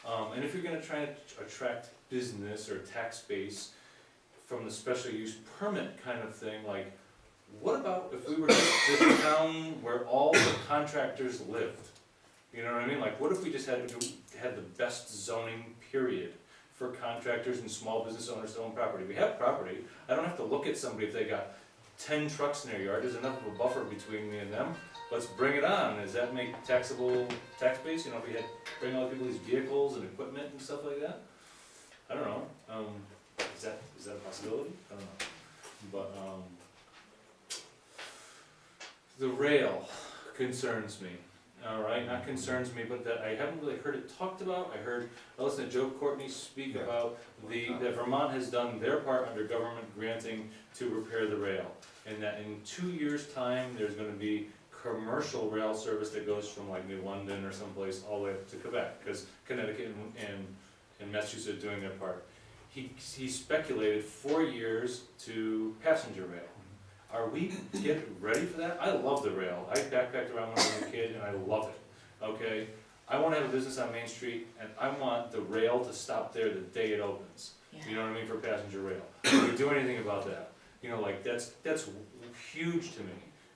And if you're gonna try to attract business or tax base from the special use permit kind of thing, like, what about if we were just the town where all the contractors lived? You know what I mean? Like, what if we just had the best zoning period for contractors and small business owners to own property? We have property. I don't have to look at somebody if they got 10 trucks in their yard. There's enough of a buffer between me and them. Let's bring it on. Does that make taxable tax base? If we had bring all the people these vehicles and equipment and stuff like that? I don't know. Is that a possibility? I don't know. But the rail concerns me. All right, not concerns me, but that I haven't really heard it talked about. I listened to Joe Courtney speak about that Vermont has done their part under government granting to repair the rail. And that in 2 years' time, there's gonna be commercial rail service that goes from like New London or someplace all the way up to Quebec, because Connecticut and Massachusetts are doing their part. He speculated 4 years to passenger rail. Are we getting ready for that? I love the rail. I backpacked around when I was a kid and I love it, okay? I wanna have a business on Main Street and I want the rail to stop there the day it opens. You know what I mean, for passenger rail. Do we do anything about that? That's huge to me.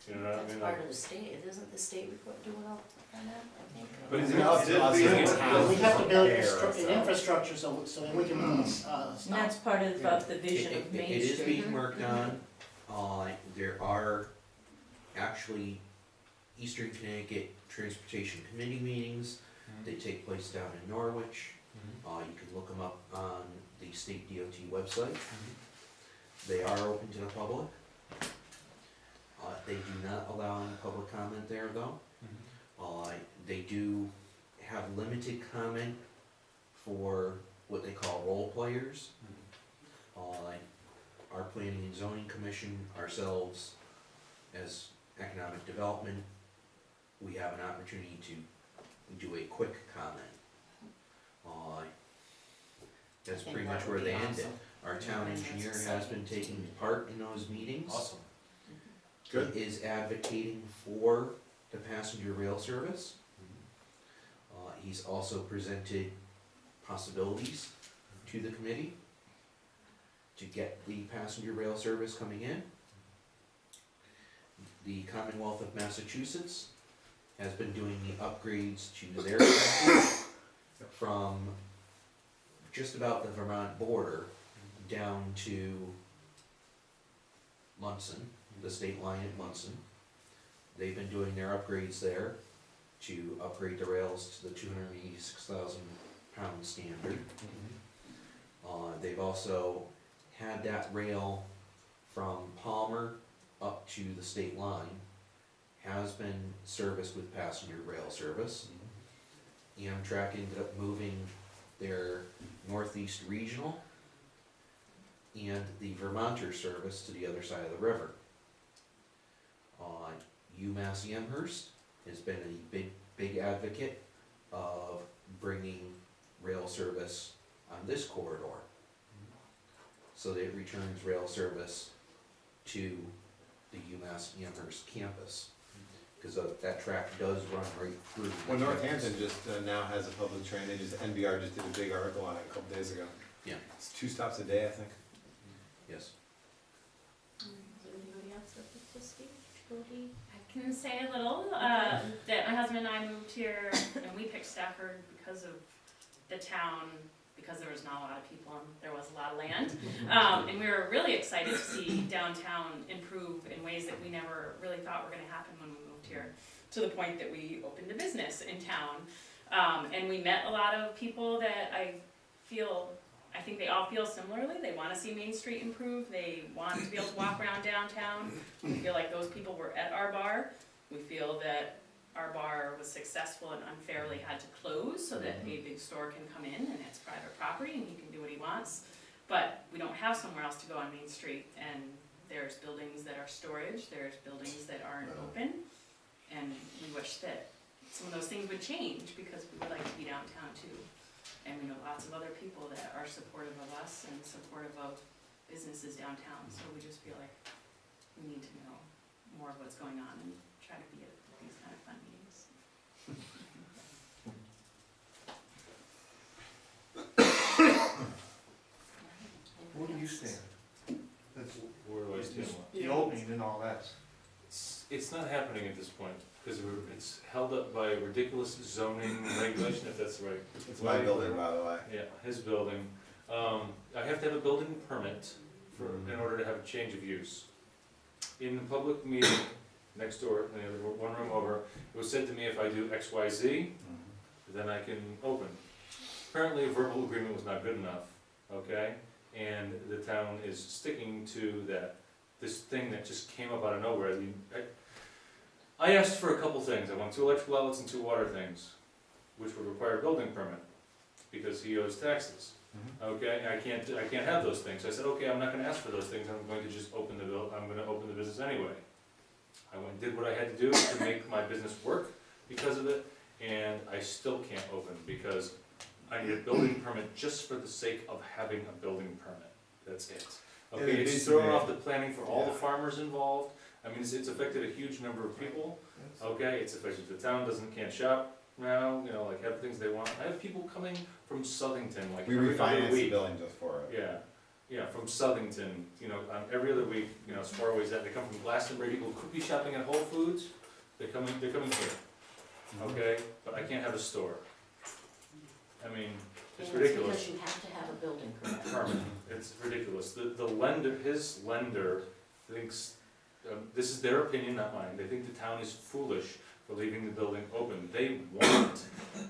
You know what I That's mean? part Like, of the state, isn't the state report doing all on that, I think? but is It's it up to us as a town we to have to build prepare an ourselves. infrastructure so that we can, And stop. that's part of the vision of Main It is Street. being worked on. There are actually Eastern Connecticut Transportation Committee meetings. They take place down in Norwich. You can look them up on the state DOT website. They are open to the public. They do not allow any public comment there though. They do have limited comment for what they call role players. Our Planning and Zoning Commission, ourselves, as Economic Development, we have an opportunity to do a quick comment. That's think pretty that much would where be they ended. awesome. Our town engineer has been taking part in those meetings. awesome. Good. He is advocating for the passenger rail service. He's also presented possibilities to the committee to get the passenger rail service coming in. The Commonwealth of Massachusetts has been doing the upgrades to their sector from just about the Vermont border down to Munson, the state line at Munson. They've been doing their upgrades there to upgrade the rails to the 286,000 pound standard. They've also had that rail from Palmer up to the state line, has been serviced with passenger rail service. Amtrak ended up moving their Northeast Regional and the Vermonter service to the other side of the river. UMass Amherst has been a big big advocate of bringing rail service on this corridor. So that it returns rail service to the UMass Amherst campus. Cause that track does run right through. the Well, campus. Northampton just now has a public train, NBR just did a big article on it a couple days ago. Yeah. It's 2 stops a day, I think. Yes. Is there anybody else that wants to speak? Jody? I can say a little, that my husband and I moved here and we picked Stafford because of the town, because there was not a lot of people and there was a lot of land. And we were really excited to see downtown improve in ways that we never really thought were gonna happen when we moved here, to the point that we opened a business in town. And we met a lot of people that I think they all feel similarly. They wanna see Main Street improve, they want to be able to walk around downtown. We feel like those people were at our bar. We feel that our bar was successful and unfairly had to close so that a big store can come in and it's private property and he can do what he wants. But we don't have somewhere else to go on Main Street, and there's buildings that are storage, there's buildings that aren't open. And we wish that some of those things would change because we would like to be downtown too. And we know lots of other people that are supportive of us and supportive of businesses downtown, so we just feel like we need to know more of what's going on and try to be at these kind of fun meetings. Where do you stand? That's Where do I stand? the opening and all that. It's not happening at this point, because it's held up by ridiculous zoning regulation, if that's right. It's my building, by the way. Yeah, his building. I have to have a building permit in order to have a change of use. In the public meeting next door, one room over, it was said to me if I do X, Y, Z, then I can open. Apparently a verbal agreement was not good enough, okay? And the town is sticking to that, this thing that just came up out of nowhere. I asked for a couple things. I want 2 electrical outlets and 2 water things, which would require a building permit, because he owes taxes. Okay, I can't have those things. I said, okay, I'm not gonna ask for those things, I'm going to just open I'm gonna open the business anyway. I went and did what I had to do to make my business work because of it, and I still can't open because I need a building permit just for the sake of having a building permit. That's it. And Okay, it it's basically- throwing off the planning for all the Yeah. farmers involved. I mean, it's affected a huge number of people. Okay, it's affected, the town can't shop now, like have things they want. I have people coming from Southington, like We every other refinanced the week. building just for it. Yeah, from Southington, every other week, as far away as that, they come from Glastonbury, people could be shopping at Whole Foods, they're coming here, okay? But I can't have a store. I mean, it's ridiculous. Because you have to have a building permit. Permit. It's ridiculous. The lender, his lender thinks, this is their opinion, not mine, they think the town is foolish for leaving the building open. They want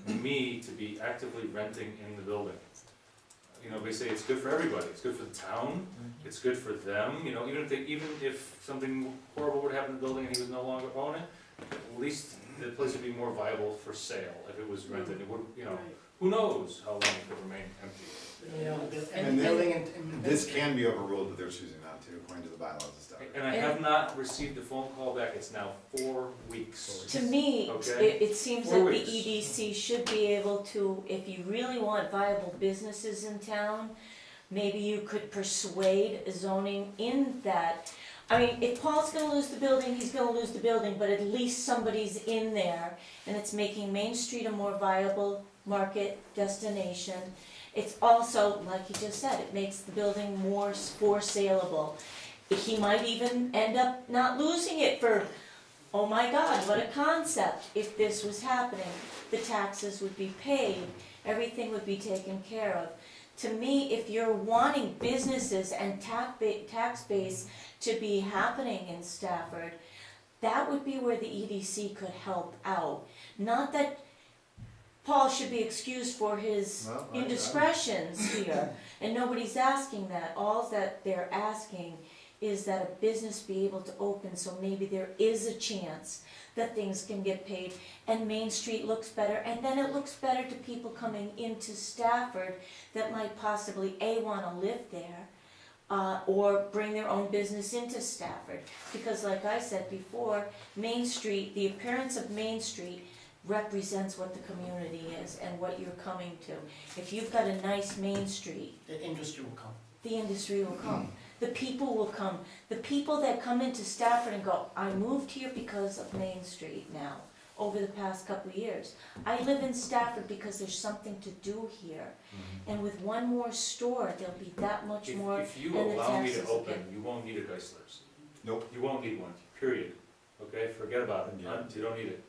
me to be actively renting in the building. They say it's good for everybody, it's good for the town, it's good for them, even if something horrible would happen to the building and he was no longer owning it, at least the place would be more viable for sale if it was rented. It would, Right. who knows how long it could remain empty. And building and. This can be overruled, but they're choosing not to, according to the bylaws and stuff. And I have not received a phone call back, it's now 4 weeks. To me, Okay. it seems 4 that weeks. the EDC should be able to, if you really want viable businesses in town, maybe you could persuade zoning in that. I mean, if Paul's gonna lose the building, he's gonna lose the building, but at least somebody's in there, and it's making Main Street a more viable market destination. It's also, like you just said, it makes the building more for saleable. He might even end up not losing it for, oh my God, what a concept. If this was happening, the taxes would be paid, everything would be taken care of. To me, if you're wanting businesses and tax base to be happening in Stafford, that would be where the EDC could help out. Not that Paul should be excused for his Well, indiscretions here, and nobody's asking that. All that they're asking is that a business be able to open, so maybe there is a chance that things can get paid and Main Street looks better, and then it looks better to people coming into Stafford that might possibly wanna live there, or bring their own business into Stafford. Because like I said before, Main Street, the appearance of Main Street represents what the community is and what you're coming to. If you've got a nice main street, The industry will come. the industry will come. The people will come. The people that come into Stafford and go, I moved here because of Main Street now, over the past couple of years. I live in Stafford because there's something to do here. And with one more store, there'll be that much more, If you and the allow me taxes to will open, get. you won't need a Geisler's. Nope. You won't need one, period. Okay, forget about it, Yeah. You don't need it.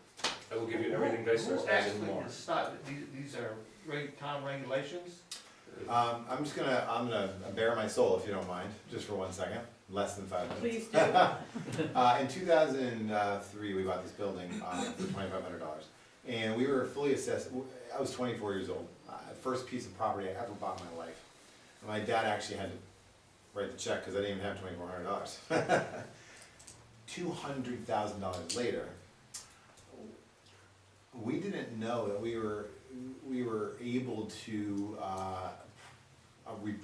I will give you everything Geisler's Who has and actually more. decide, these are town regulations? I'm gonna bare my soul if you don't mind, just for 1 second, less than 5 minutes. Please do. In 2003, we bought this building for $2,500, and we were fully assessed. I was 24 years old. First piece of property I ever bought in my life. And my dad actually had to write the check because I didn't even have $2,400. $200,000 later, we didn't know that we were able to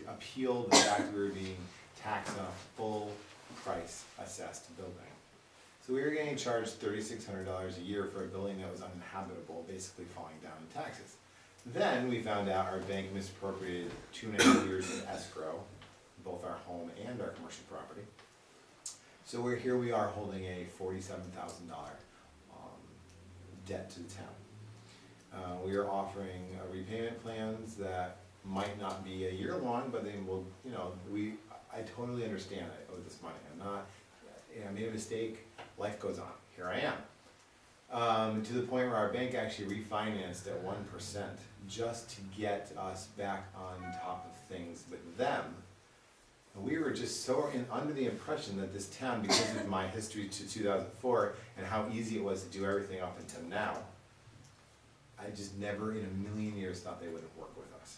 appeal the fact that we were being taxed on a full price assessed building. So we were getting charged $3,600 a year for a building that was uninhabitable, basically falling down in taxes. Then we found out our bank misappropriated 2.5 years of escrow, both our home and our commercial property. So we are holding a $47,000 debt to the town. We are offering repayment plans that might not be a year long, but they will, I totally understand I owe this money. I made a mistake, life goes on, here I am. To the point where our bank actually refinanced at 1% just to get us back on top of things with them. And we were just so under the impression that this town, because of my history to 2004 and how easy it was to do everything up until now, I just never in a million years thought they wouldn't work with us.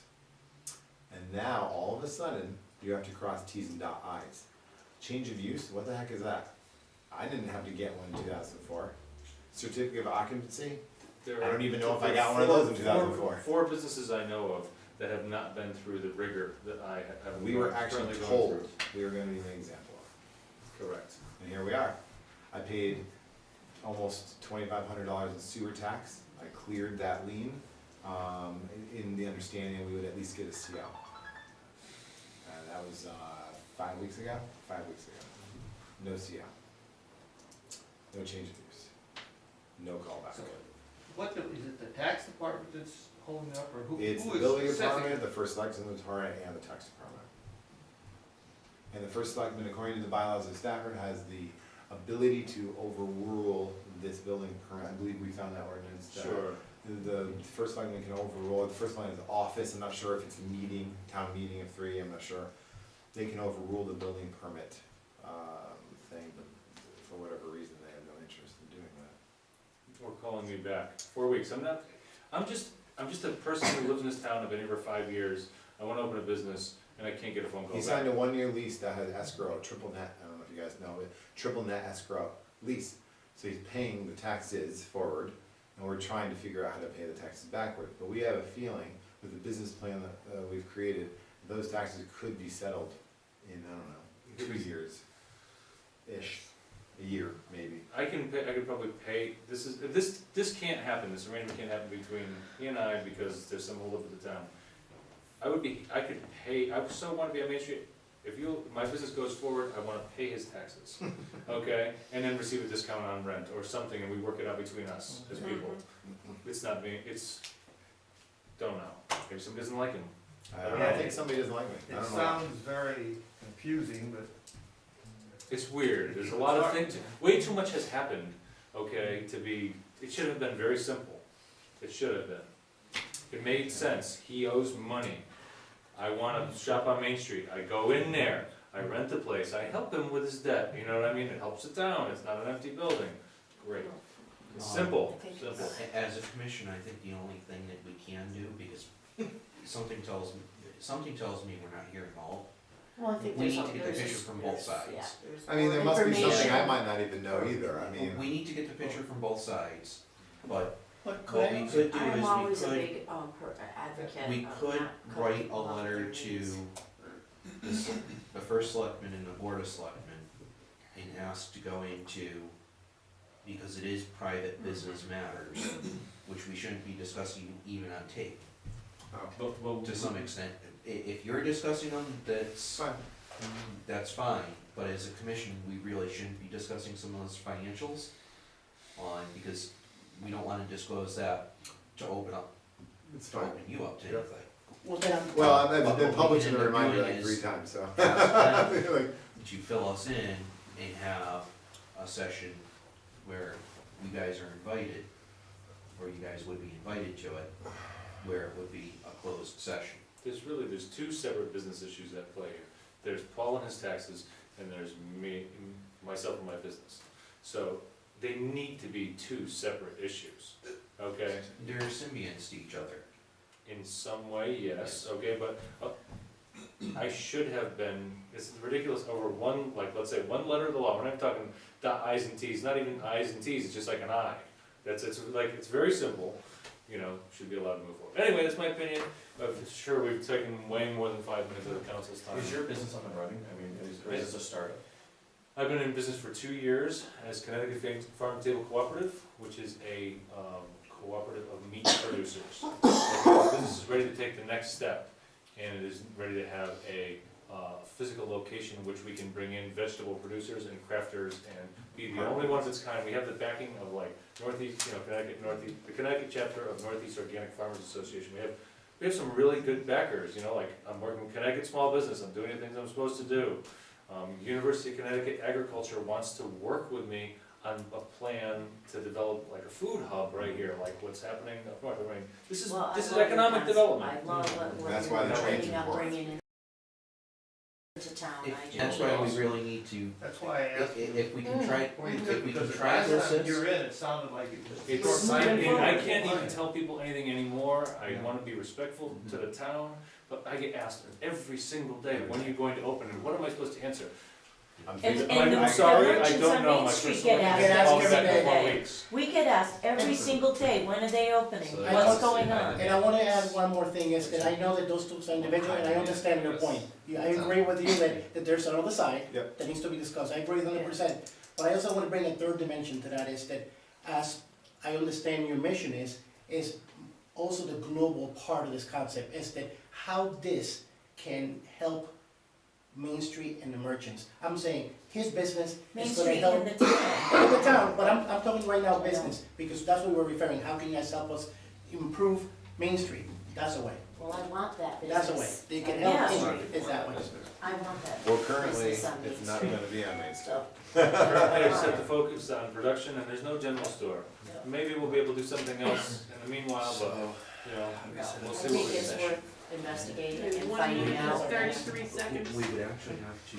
And now, all of a sudden, you have to cross T's and dot I's. Change of use, what the heck is that? I didn't have to get one in 2004. Certificate of occupancy, There I are- don't even know if I got one of those in 2004. Four businesses I know of that have not been through the rigor that I have. We were actually currently going told through. we were gonna be an example of. Correct. And here we are. I paid almost $2,500 in sewer tax. I cleared that lien, in the understanding we would at least get a CO. That was 5 weeks ago? 5 weeks ago. No CO. No change of use. No callback. So, is it the tax department that's holding up, or who It's is the building assessing? department, the first selectman inventory, and the tax department. And the first selectman, according to the bylaws of Stafford, has the ability to overrule this building permit. I believe we found that ordinance. Sure. The first selectman can overrule, the first line is office, I'm not sure if it's a meeting, town meeting of 3, I'm not sure. They can overrule the building permit, thing, but for whatever reason, they have no interest in doing that. Or calling me back. 4 weeks. I'm just a person who lives in this town. I've been here for 5 years. I wanna open a business and I can't get a phone call He back. signed a 1-year lease that has escrow, triple net, I don't know if you guys know it, triple net escrow lease. So he's paying the taxes forward, and we're trying to figure out how to pay the taxes backward. But we have a feeling, with the business plan that we've created, those taxes could be settled in, I don't know, 2 years-ish, a year, maybe. I could probably pay, this can't happen, this arrangement can't happen between he and I because there's some hold up at the town. I could pay, I so wanna be on Main Street, if my business goes forward, I wanna pay his taxes, okay? And then receive a discount on rent or something, and we work it out between us as people. It's not me, don't know, maybe somebody doesn't like him. I think somebody doesn't like me, I It don't know. sounds very confusing, but It's weird, there's a lot of things, way too much has happened, okay, it should have been very simple. It should have been. It made sense, he owes money. I wanna shop on Main Street, I go in there, I rent the place, I help him with his debt, you know what I mean? It helps it down, it's not an empty building. Great. It's simple, simple. As a commission, I think the only thing that we can do, because something tells me we're not hearing all. Well, I think We there's need to get the there's- picture from both there's- sides. yeah, there's I mean, there more must be something information. I might not even know either, I mean. We need to get the picture from both sides, but But what we could do I'm is always a we big advocate we of could not write cutting a off letter their to needs. the first selectman and the board of selectmen and ask to go into, because it is private business matters, shouldn't be discussing even on tape, Oh, to some extent. If you're discussing them, fine. that's fine, but as a commission, we really shouldn't be discussing some of those financials because we don't wanna disclose that to open It's fine. you up to Yep. anything. Well, then Well, But I've been what we public can to end up remind you doing like is 3 times, so. ask them Like, to fill us in and have a session where you guys are invited, or you guys would be invited to it, where it would be a closed session. There's two separate business issues at play here. There's Paul and his taxes, and there's me, myself and my business. So they need to be two separate issues, okay? They're symbionts to each other. In some way, yes, okay, but I should have been, this is ridiculous, over one, like, let's say, one letter of the law, we're not talking dot i's and t's, not even i's and t's, it's just like an I. It's like, it's very simple, you know, should be allowed to move forward. Anyway, that's my opinion, sure, we've taken way more than 5 minutes of the council's time. Is your business up and running? I mean, is this a startup? I've been in business for 2 years as Connecticut Farm Table Cooperative, which is a cooperative of meat producers. The business is ready to take the next step, and it is ready to have a physical location in which we can bring in vegetable producers and crafters and be the only one of its kind. We have the backing of like Northeast, Connecticut Northeast, the Connecticut chapter of Northeast Organic Farmers Association. We have some really good backers, like I'm working with Connecticut Small Business, I'm doing the things I'm supposed to do. University of Connecticut Agriculture wants to work with me on a plan to develop like a food hub right here, like what's happening up north. I mean, this is economic development. I love what That's we're why the train's bringing up, important. bringing into town, I do. That's why we really need to, That's why I asked. if we can try, Well, you if could, we can because the try last time this. you're in, it sounded like it was. It's, short- I can't even tell people anything anymore, I wanna be respectful to the town, but I get asked every single day, when are you going to open, and what am I supposed to answer? And I'm the sorry, I merchants don't on know, Main my Street first get one asked is every all back day. in 4 weeks. We get asked every single day, when are they opening, So what's that's- going on? And I wanna add one more thing, is that I know that those two are individual, and I understand your point. I agree with you that there's another side Yep. that needs to be discussed, I agree 100%. But I also wanna bring a third dimension to that, is that as I understand your mission is also the global part of this concept, is that how this can help Main Street and the merchants. I'm saying his business Main is gonna Street help. and the town. In the town, but I'm talking right now business, because that's what we're referring, how can you guys help us improve Main Street? That's a way, Well, I want that business. that's a way, they can Yeah. help Main Street, is that way. I want that. Well, currently, business on Main it's not Street. gonna be on Main Street. So, Currently, I've set the focus on production, and there's no general store. Maybe we'll be able to do something else in the meanwhile, but, we'll I see what think we it's can. worth investigating There's and 1 finding minute and out. 33 seconds. We would actually have to,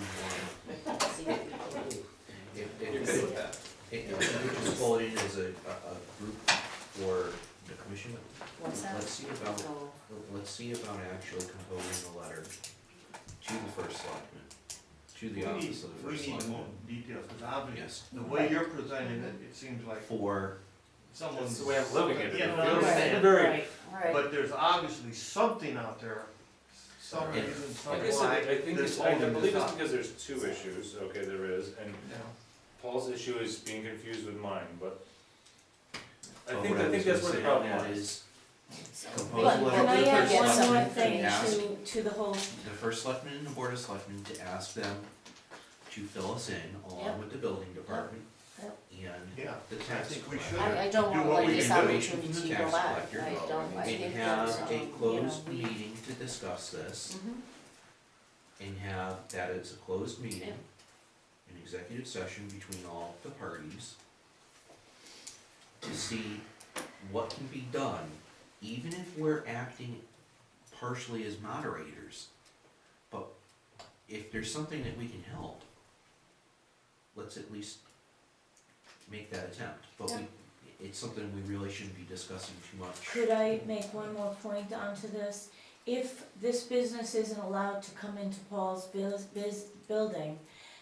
See what people do. You're if good with that. we could just pull it in as a group for the commission, What's that? Oh, let's see about actually composing a letter to the first selectman, to the office of the We first need more selectman. details, because obviously, Yes, the way you're presenting it, it seems like for, someone's. That's the way I'm living it. Yeah, It no, I feels understand. very, Right. But there's obviously something out there, some Yeah. reason, some like why, I said, I think that's it's, I holding believe this it's up. because there's two issues, okay, there is, and You know? Paul's issue is being confused with mine, but I but think what I was that's gonna where the say problem on that lies. is, So, compose a But letter can to I the add first one more selectman thing to ask to the whole, the first selectman and the board of selectmen to ask them to fill us in Yep. along with the building department Yep. and Yeah, the I tax think we collector. should. I don't Do wanna what let we this can do. opportunity The go tax by. collector. I don't, I And think have that, a closed we. meeting to discuss this, Mhm. and have that it's a closed meeting, Yep. an executive session between all the parties, to see what can be done, even if we're acting partially as moderators. But if there's something that we can help, let's at least make that attempt. But it's something we really shouldn't be discussing too much. could I make one more point onto this? If this business isn't allowed to come into Paul's building,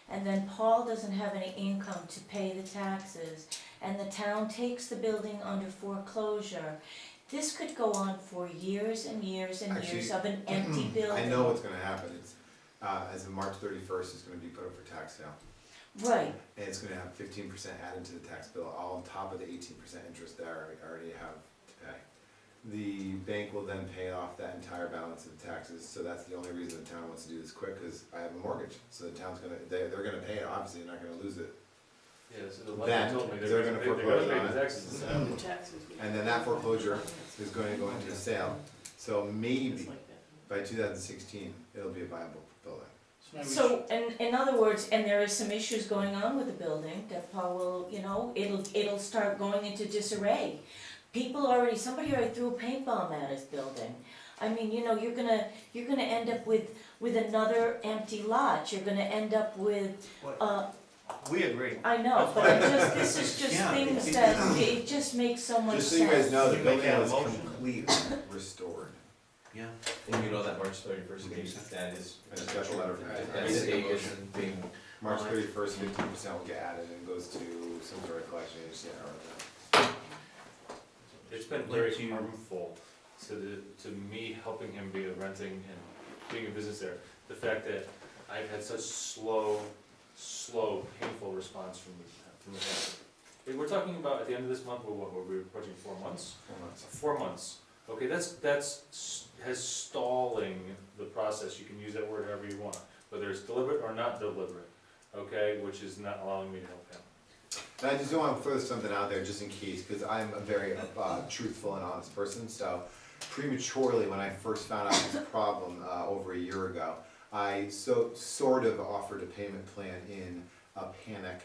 and then Paul doesn't have any income to pay the taxes, and the town takes the building under foreclosure, this could go on for years and years and years of an empty building. I know what's gonna happen, it's, as of March 31st, it's gonna be put up for tax sale. Right, And it's gonna have 15% added to the tax bill, all on top of the 18% interest that I already have to pay. the bank will then pay off that entire balance of taxes, so that's the only reason the town wants to do this quick, cause I have a mortgage, so the town's gonna, they're gonna pay it, obviously, they're not gonna lose it. Yeah, so the Then, lender told me they're gonna foreclose pay on the it. taxes and stuff. The taxes. And then that foreclosure is going to go into a sale, so maybe by 2016, it'll be a viable building. maybe we So, in other words, and there is some issues going on with the building, that will, you know, it'll start going into disarray. Somebody already threw a paint bomb at his building. I mean, you know, you're gonna end up with another empty lot, you're gonna end up with, We agree. I know, but this is just Yeah. things that, it just makes so much Just sense. so you guys know, the You make building that was motion. completely restored. Yeah. And you know that March 31st date, that is. A special letter from That the date is being, March 31st, 15% will get added and goes to some sort of collection agency or whatever. It's been very harmful to me helping him be renting and being in business there. The fact that I've had such slow, painful response from the town. We're talking about at the end of this month, we're approaching 4 months? 4 months. 4 months. Okay, has stalling the process. You can use that word however you want, whether it's deliberate or not deliberate, okay, which is not allowing me to help him. And I just want to throw something out there just in case, because I'm a very truthful and honest person, so prematurely when I first found out this problem over a year ago, I sort of offered a payment plan in a panic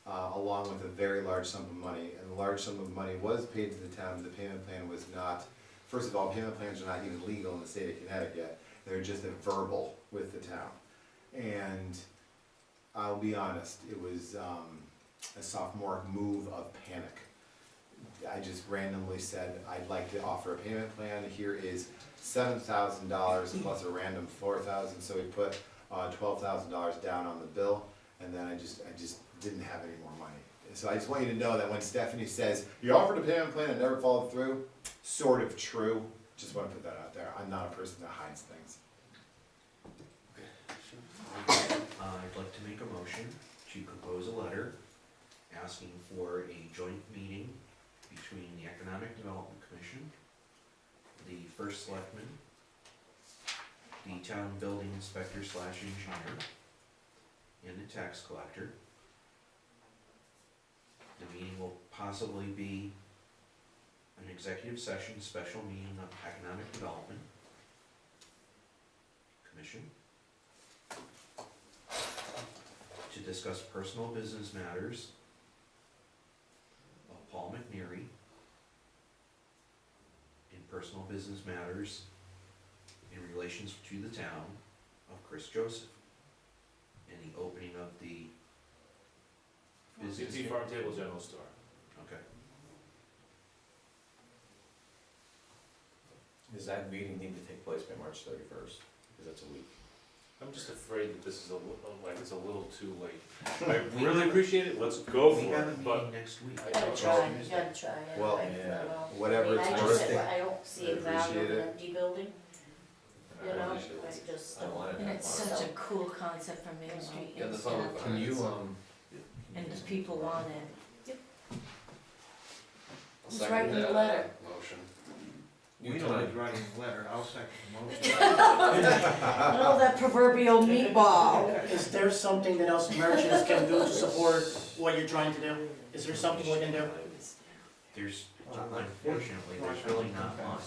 along with a very large sum of money, and the large sum of money was paid to the town. The payment plan was not, first of all, payment plans are not even legal in the state of Connecticut, they're just a verbal with the town. And I'll be honest, it was a sophomore move of panic. I just randomly said, I'd like to offer a payment plan, here is $7,000 plus a random $4,000, so we put $12,000 down on the bill, and then I just didn't have any more money. So I just want you to know that when Stephanie says, you offered a payment plan and never followed through, sort of true, just want to put that out there, I'm not a person that hides things. I'd like to make a motion to compose a letter asking for a joint meeting between the Economic Development Commission, the First Selectman, the Town Building Inspector / Engineer, and the tax collector. The meeting will possibly be an executive session special meeting of Economic Development Commission to discuss personal business matters of Paul McNeary and personal business matters in relations to the town of Chris Joseph, and the opening of the business. CT Farm Table General Store. Okay. does that meeting need to take place by March 31st? Because that's a week. I'm just afraid that this is it's a little too late. I really appreciate it, let's go We for got a it, but meeting next week. I Gotta don't try, know. you gotta try, yeah, Well, I yeah, don't know. whatever I mean, it's I worth. just, I don't see I a value appreciate in an it. empty building, you know, I just I don't. want it. And it's such a cool concept for Main Street. Yeah, the It's, public Can you, and the people want it. I'll Who's second writing the that, letter? motion. We know he's writing the letter, I'll second the motion. Oh, that proverbial meatball. Is there something that else merchants can do to support what you're trying to do? Is there something we can do? There's, unfortunately, there's really not much.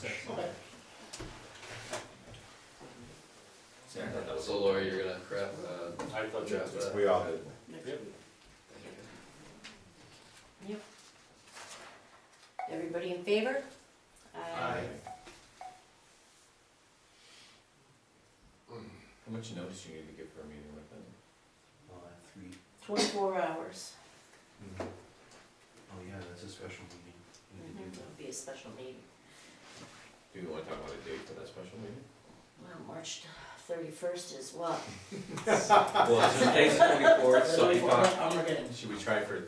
see, I thought that was. So Lori, you're gonna crap, I thought draft that. that. We all did. Yep. Everybody in favor? Aye. How much notice you need to give for a meeting with them? 3, 24 hours. oh yeah, that's a special meeting. We can do It'll be a special meeting. Do you wanna talk about a date for that special meeting? Well, March 31st is what? Well, it's today's 24th, so you thought, I'm forgetting. should we try for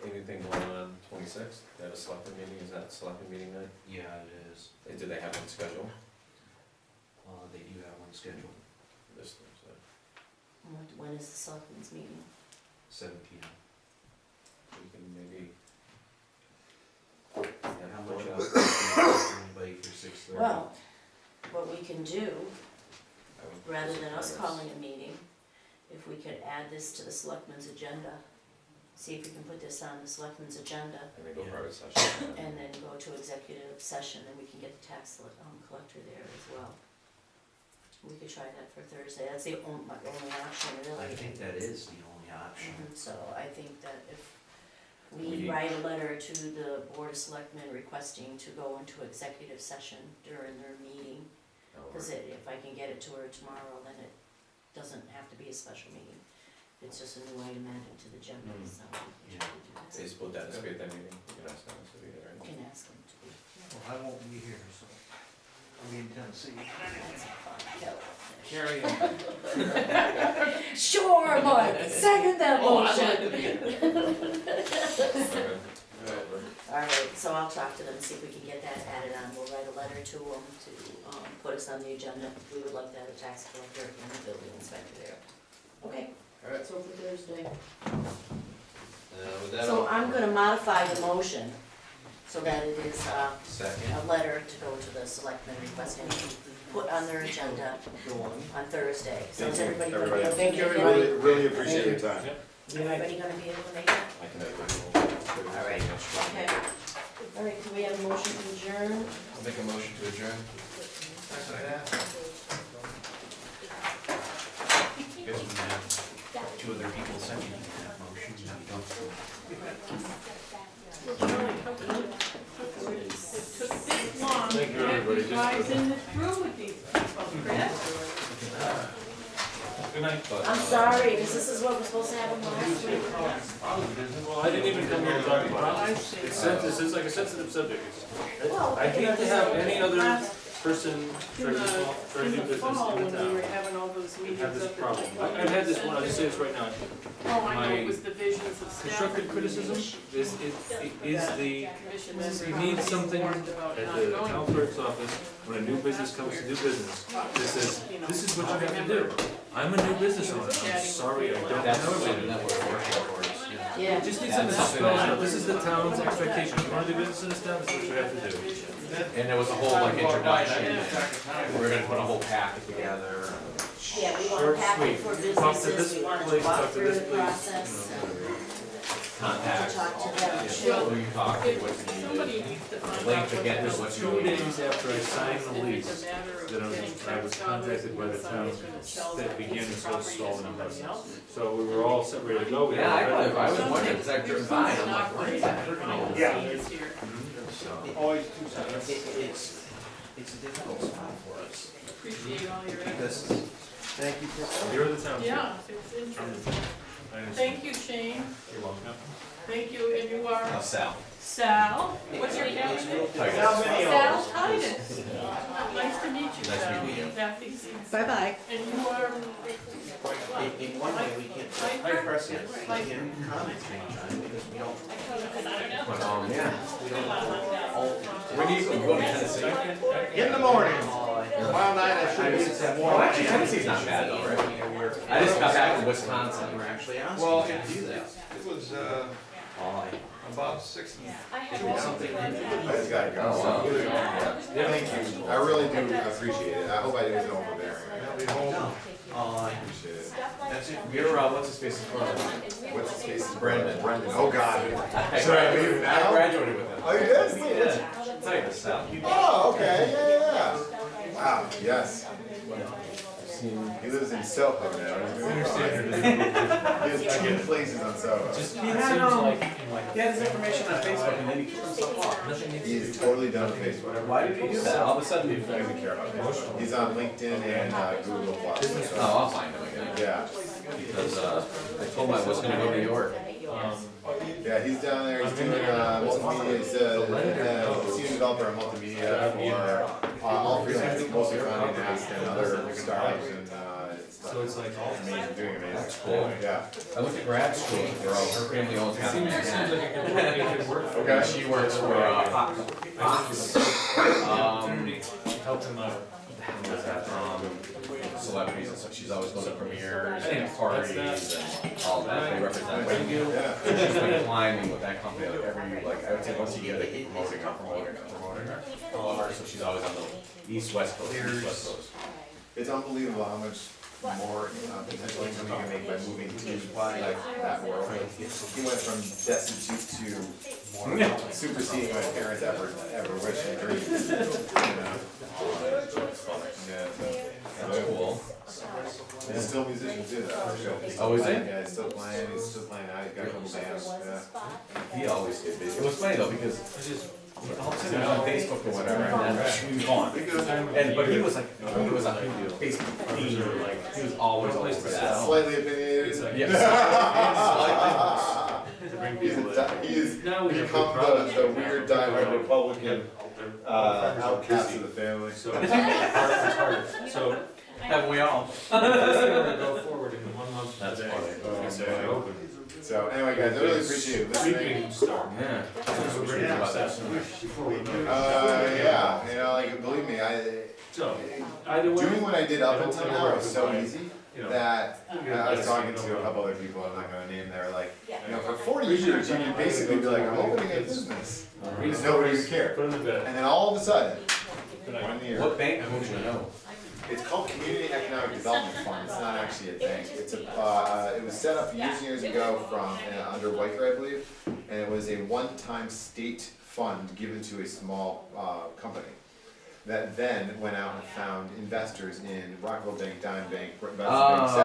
anything going on 26th? They have a selectment meeting, is that a selectment meeting night? Yeah, it is. Do they have one scheduled? They do have one scheduled, This Thursday. When is the selectmen's meeting? 7 p.m. We can maybe. And how much Yeah, else can anybody Well, what we can do, I would rather just than us address- calling a meeting, if we could add this to the selectmen's agenda, see if we can put this on the selectmen's agenda, And then go private session. and then go to executive session, and we can get the tax collector there as well. We could try that for Thursday, that's the my only option, really. I think that is the only option. So I think that if We we need- write a letter to the Board of Selectmen requesting to go into executive session during their meeting, That'll because work. if I can get it to her tomorrow, then it doesn't have to be a special meeting. It's just a new item added to the agenda, Mm. so we can try to do that. Is, will Dennis be at that meeting? You can ask Dennis to be there, You right? can ask them to be, Well, I won't be here, so I'll be in Tennessee. that's a fun, no. Carry on. Sure, Mark, second that Oh, motion. Okay. Alright, so I'll talk to them and see if we can get that added on, we'll write a letter to them to, put us on the agenda, we would like to have a tax collector and a building inspector there. Okay, Alright, so for Thursday. with that. So I'm gonna modify the motion, so that it is, Second. a letter to go to the selectmen requesting to be put on their agenda on Thursday. So is everybody gonna be able to Thank make you, it? everybody. Really appreciate your time. Everybody gonna be able to make it? I can make it. All right, okay. All right, do we have a motion to adjourn? I'll make a motion to adjourn. Guess we have two other people seconding that motion, you don't. It took this long to Thank you, get everybody. you guys in the through with these people, Chris. Good night. I'm sorry, because this is what we're supposed to have in last week. Well, I didn't even come here to talk about I it. see. This is like a sensitive subject. Well, I hate to have any other Last- person In try to do the business fall, in when the we were town. having all those meetings Have up this at. problem. I've had this one, I'll just say this right now. Oh, I know, my it was the visions of staff. Constructive criticism is the, Commission members you need something warned about at not the going. town clerk's office, when a new business comes to do business, that says, this is what you have to do. I'm a new business owner, I'm sorry, I don't know something that it. we're working towards. Yeah. You just need something to spell out, this is the town's expectation, you wanna do business in this town, this is what you have to do. And there was a whole like introduction, we're gonna put a whole packet together. Yeah, we want Short, a packet sweet. for Talk to businesses, this we want to place, walk talk to through this the place, process, you know. Contacts. talk to them, Well, sure. Who you talk to, If what's somebody needed. needs to find Link out to what get the to what you 2 need. days after I signed the and lease, it's a matter of that getting I was tax dollars, contacted by and the town somebody's gonna sell that that began piece this of whole property to solving somebody process. else. So we were all set, ready to go. We had Yeah, I all probably, ready. I was wondering, cause I couldn't find it, I'm like, where is that? Yeah. It's here. So, always two sides. It's a difficult spot for us, Appreciate all your because, efforts. Thank you for. You're the town. Yeah, it's interesting. I understand. Thank you, Shane. You're welcome. Thank you, and you are Sal. Sal. What's your family name? Sal Titus. Nice to meet you, Nice to Sal. meet you. Kathy sees. Bye-bye. And you are, in one way, we can't, we can't comment change on it, because we don't, But, yeah. we don't all. When do you go to Tennessee? In the morning, tomorrow night I should be. Well, actually, Tennessee's not bad though, right? I just got back from Wisconsin. We're actually Well, asking you to do that. It was, Oh, about 60. Something. I just gotta go. Oh, Thank you. I really do appreciate it. I hope I didn't overbearing. I'll be home. No. I appreciate it. That's it. You're, what's his face in Florida? What's his face? Brendan. Brendan. Oh, God. I Should I leave now? I graduated with him. Oh, you did? Yeah. It's not even Sal. Oh, okay. Yeah. Wow. Yes. He lives in Soho now. He's doing fine. He has 2 places on Soho. Just, it He seems had, like, He had his information on Facebook and then he took himself off. He is totally done with Facebook. Why did he do that? All of a sudden, He doesn't care about Facebook. He's on LinkedIn and Google Plus. oh, I'll find him again. Yeah. Because, I told him I was gonna go to New York. Yeah, he's down there, he's doing multimedia, he's a senior developer on multimedia for all freelance, mostly Condé Nast and other startups and stuff. so it's like, Amazing, doing amazing. Cool. Yeah. I went to grad school with her, her family owns it seems like it could work for Okay. She works for, Fox. opportunity to help him out. Celebrities and stuff, she's always going to premieres Yeah, and parties that's and all that, they represent. Thank you. Yeah. She's been climbing with that company, like every, like, I would say once you get it, promoting her. car, so she's always on the east-west coast, east-west coast. It's unbelievable how much more potential income you can make by moving to like that world. He went from destitute to superseding my parents ever wished and dreamed. You know? Yeah, That's cool. he's still a musician too, though, for sure. He's still Oh, is he? playing, yeah, he's still playing, now he's got a couple bands, yeah. He always did busy. It was funny though, because all of a sudden he was on Facebook or whatever, and then he was gone. And, but he was like, he was on Facebook feed, or like, he was always over that. Slightly opinionated. Yeah. He is become the weird diehard Republican, outcast of the family. So, it's harder. So, Haven't we all? first thing we're gonna go forward in 1 month from That's today. funny. is that we open. So anyway, guys, I really appreciate you listening. Sweeping start. Yeah. So we're gonna have that before we know. Yeah, you know, like, believe me, So, either way. doing what I did up I hope until it'll now work. was so easy You know, that I was talking to a couple other people, I'm not gonna name, they were like, you know, for 40 years, you can basically be like, I'm opening a business. Because nobody would care. Put in the bed. And then all of a sudden, Good night. 1 year. What bank, I want you to know? It's called Community Economic Development Fund, it's not actually a bank, it's a, it was set up years and years ago from, under Whiker, I believe, and it was a one-time state fund given to a small, company, that then went out and found investors in Rockville Bank, Dime Bank, Investment Bank,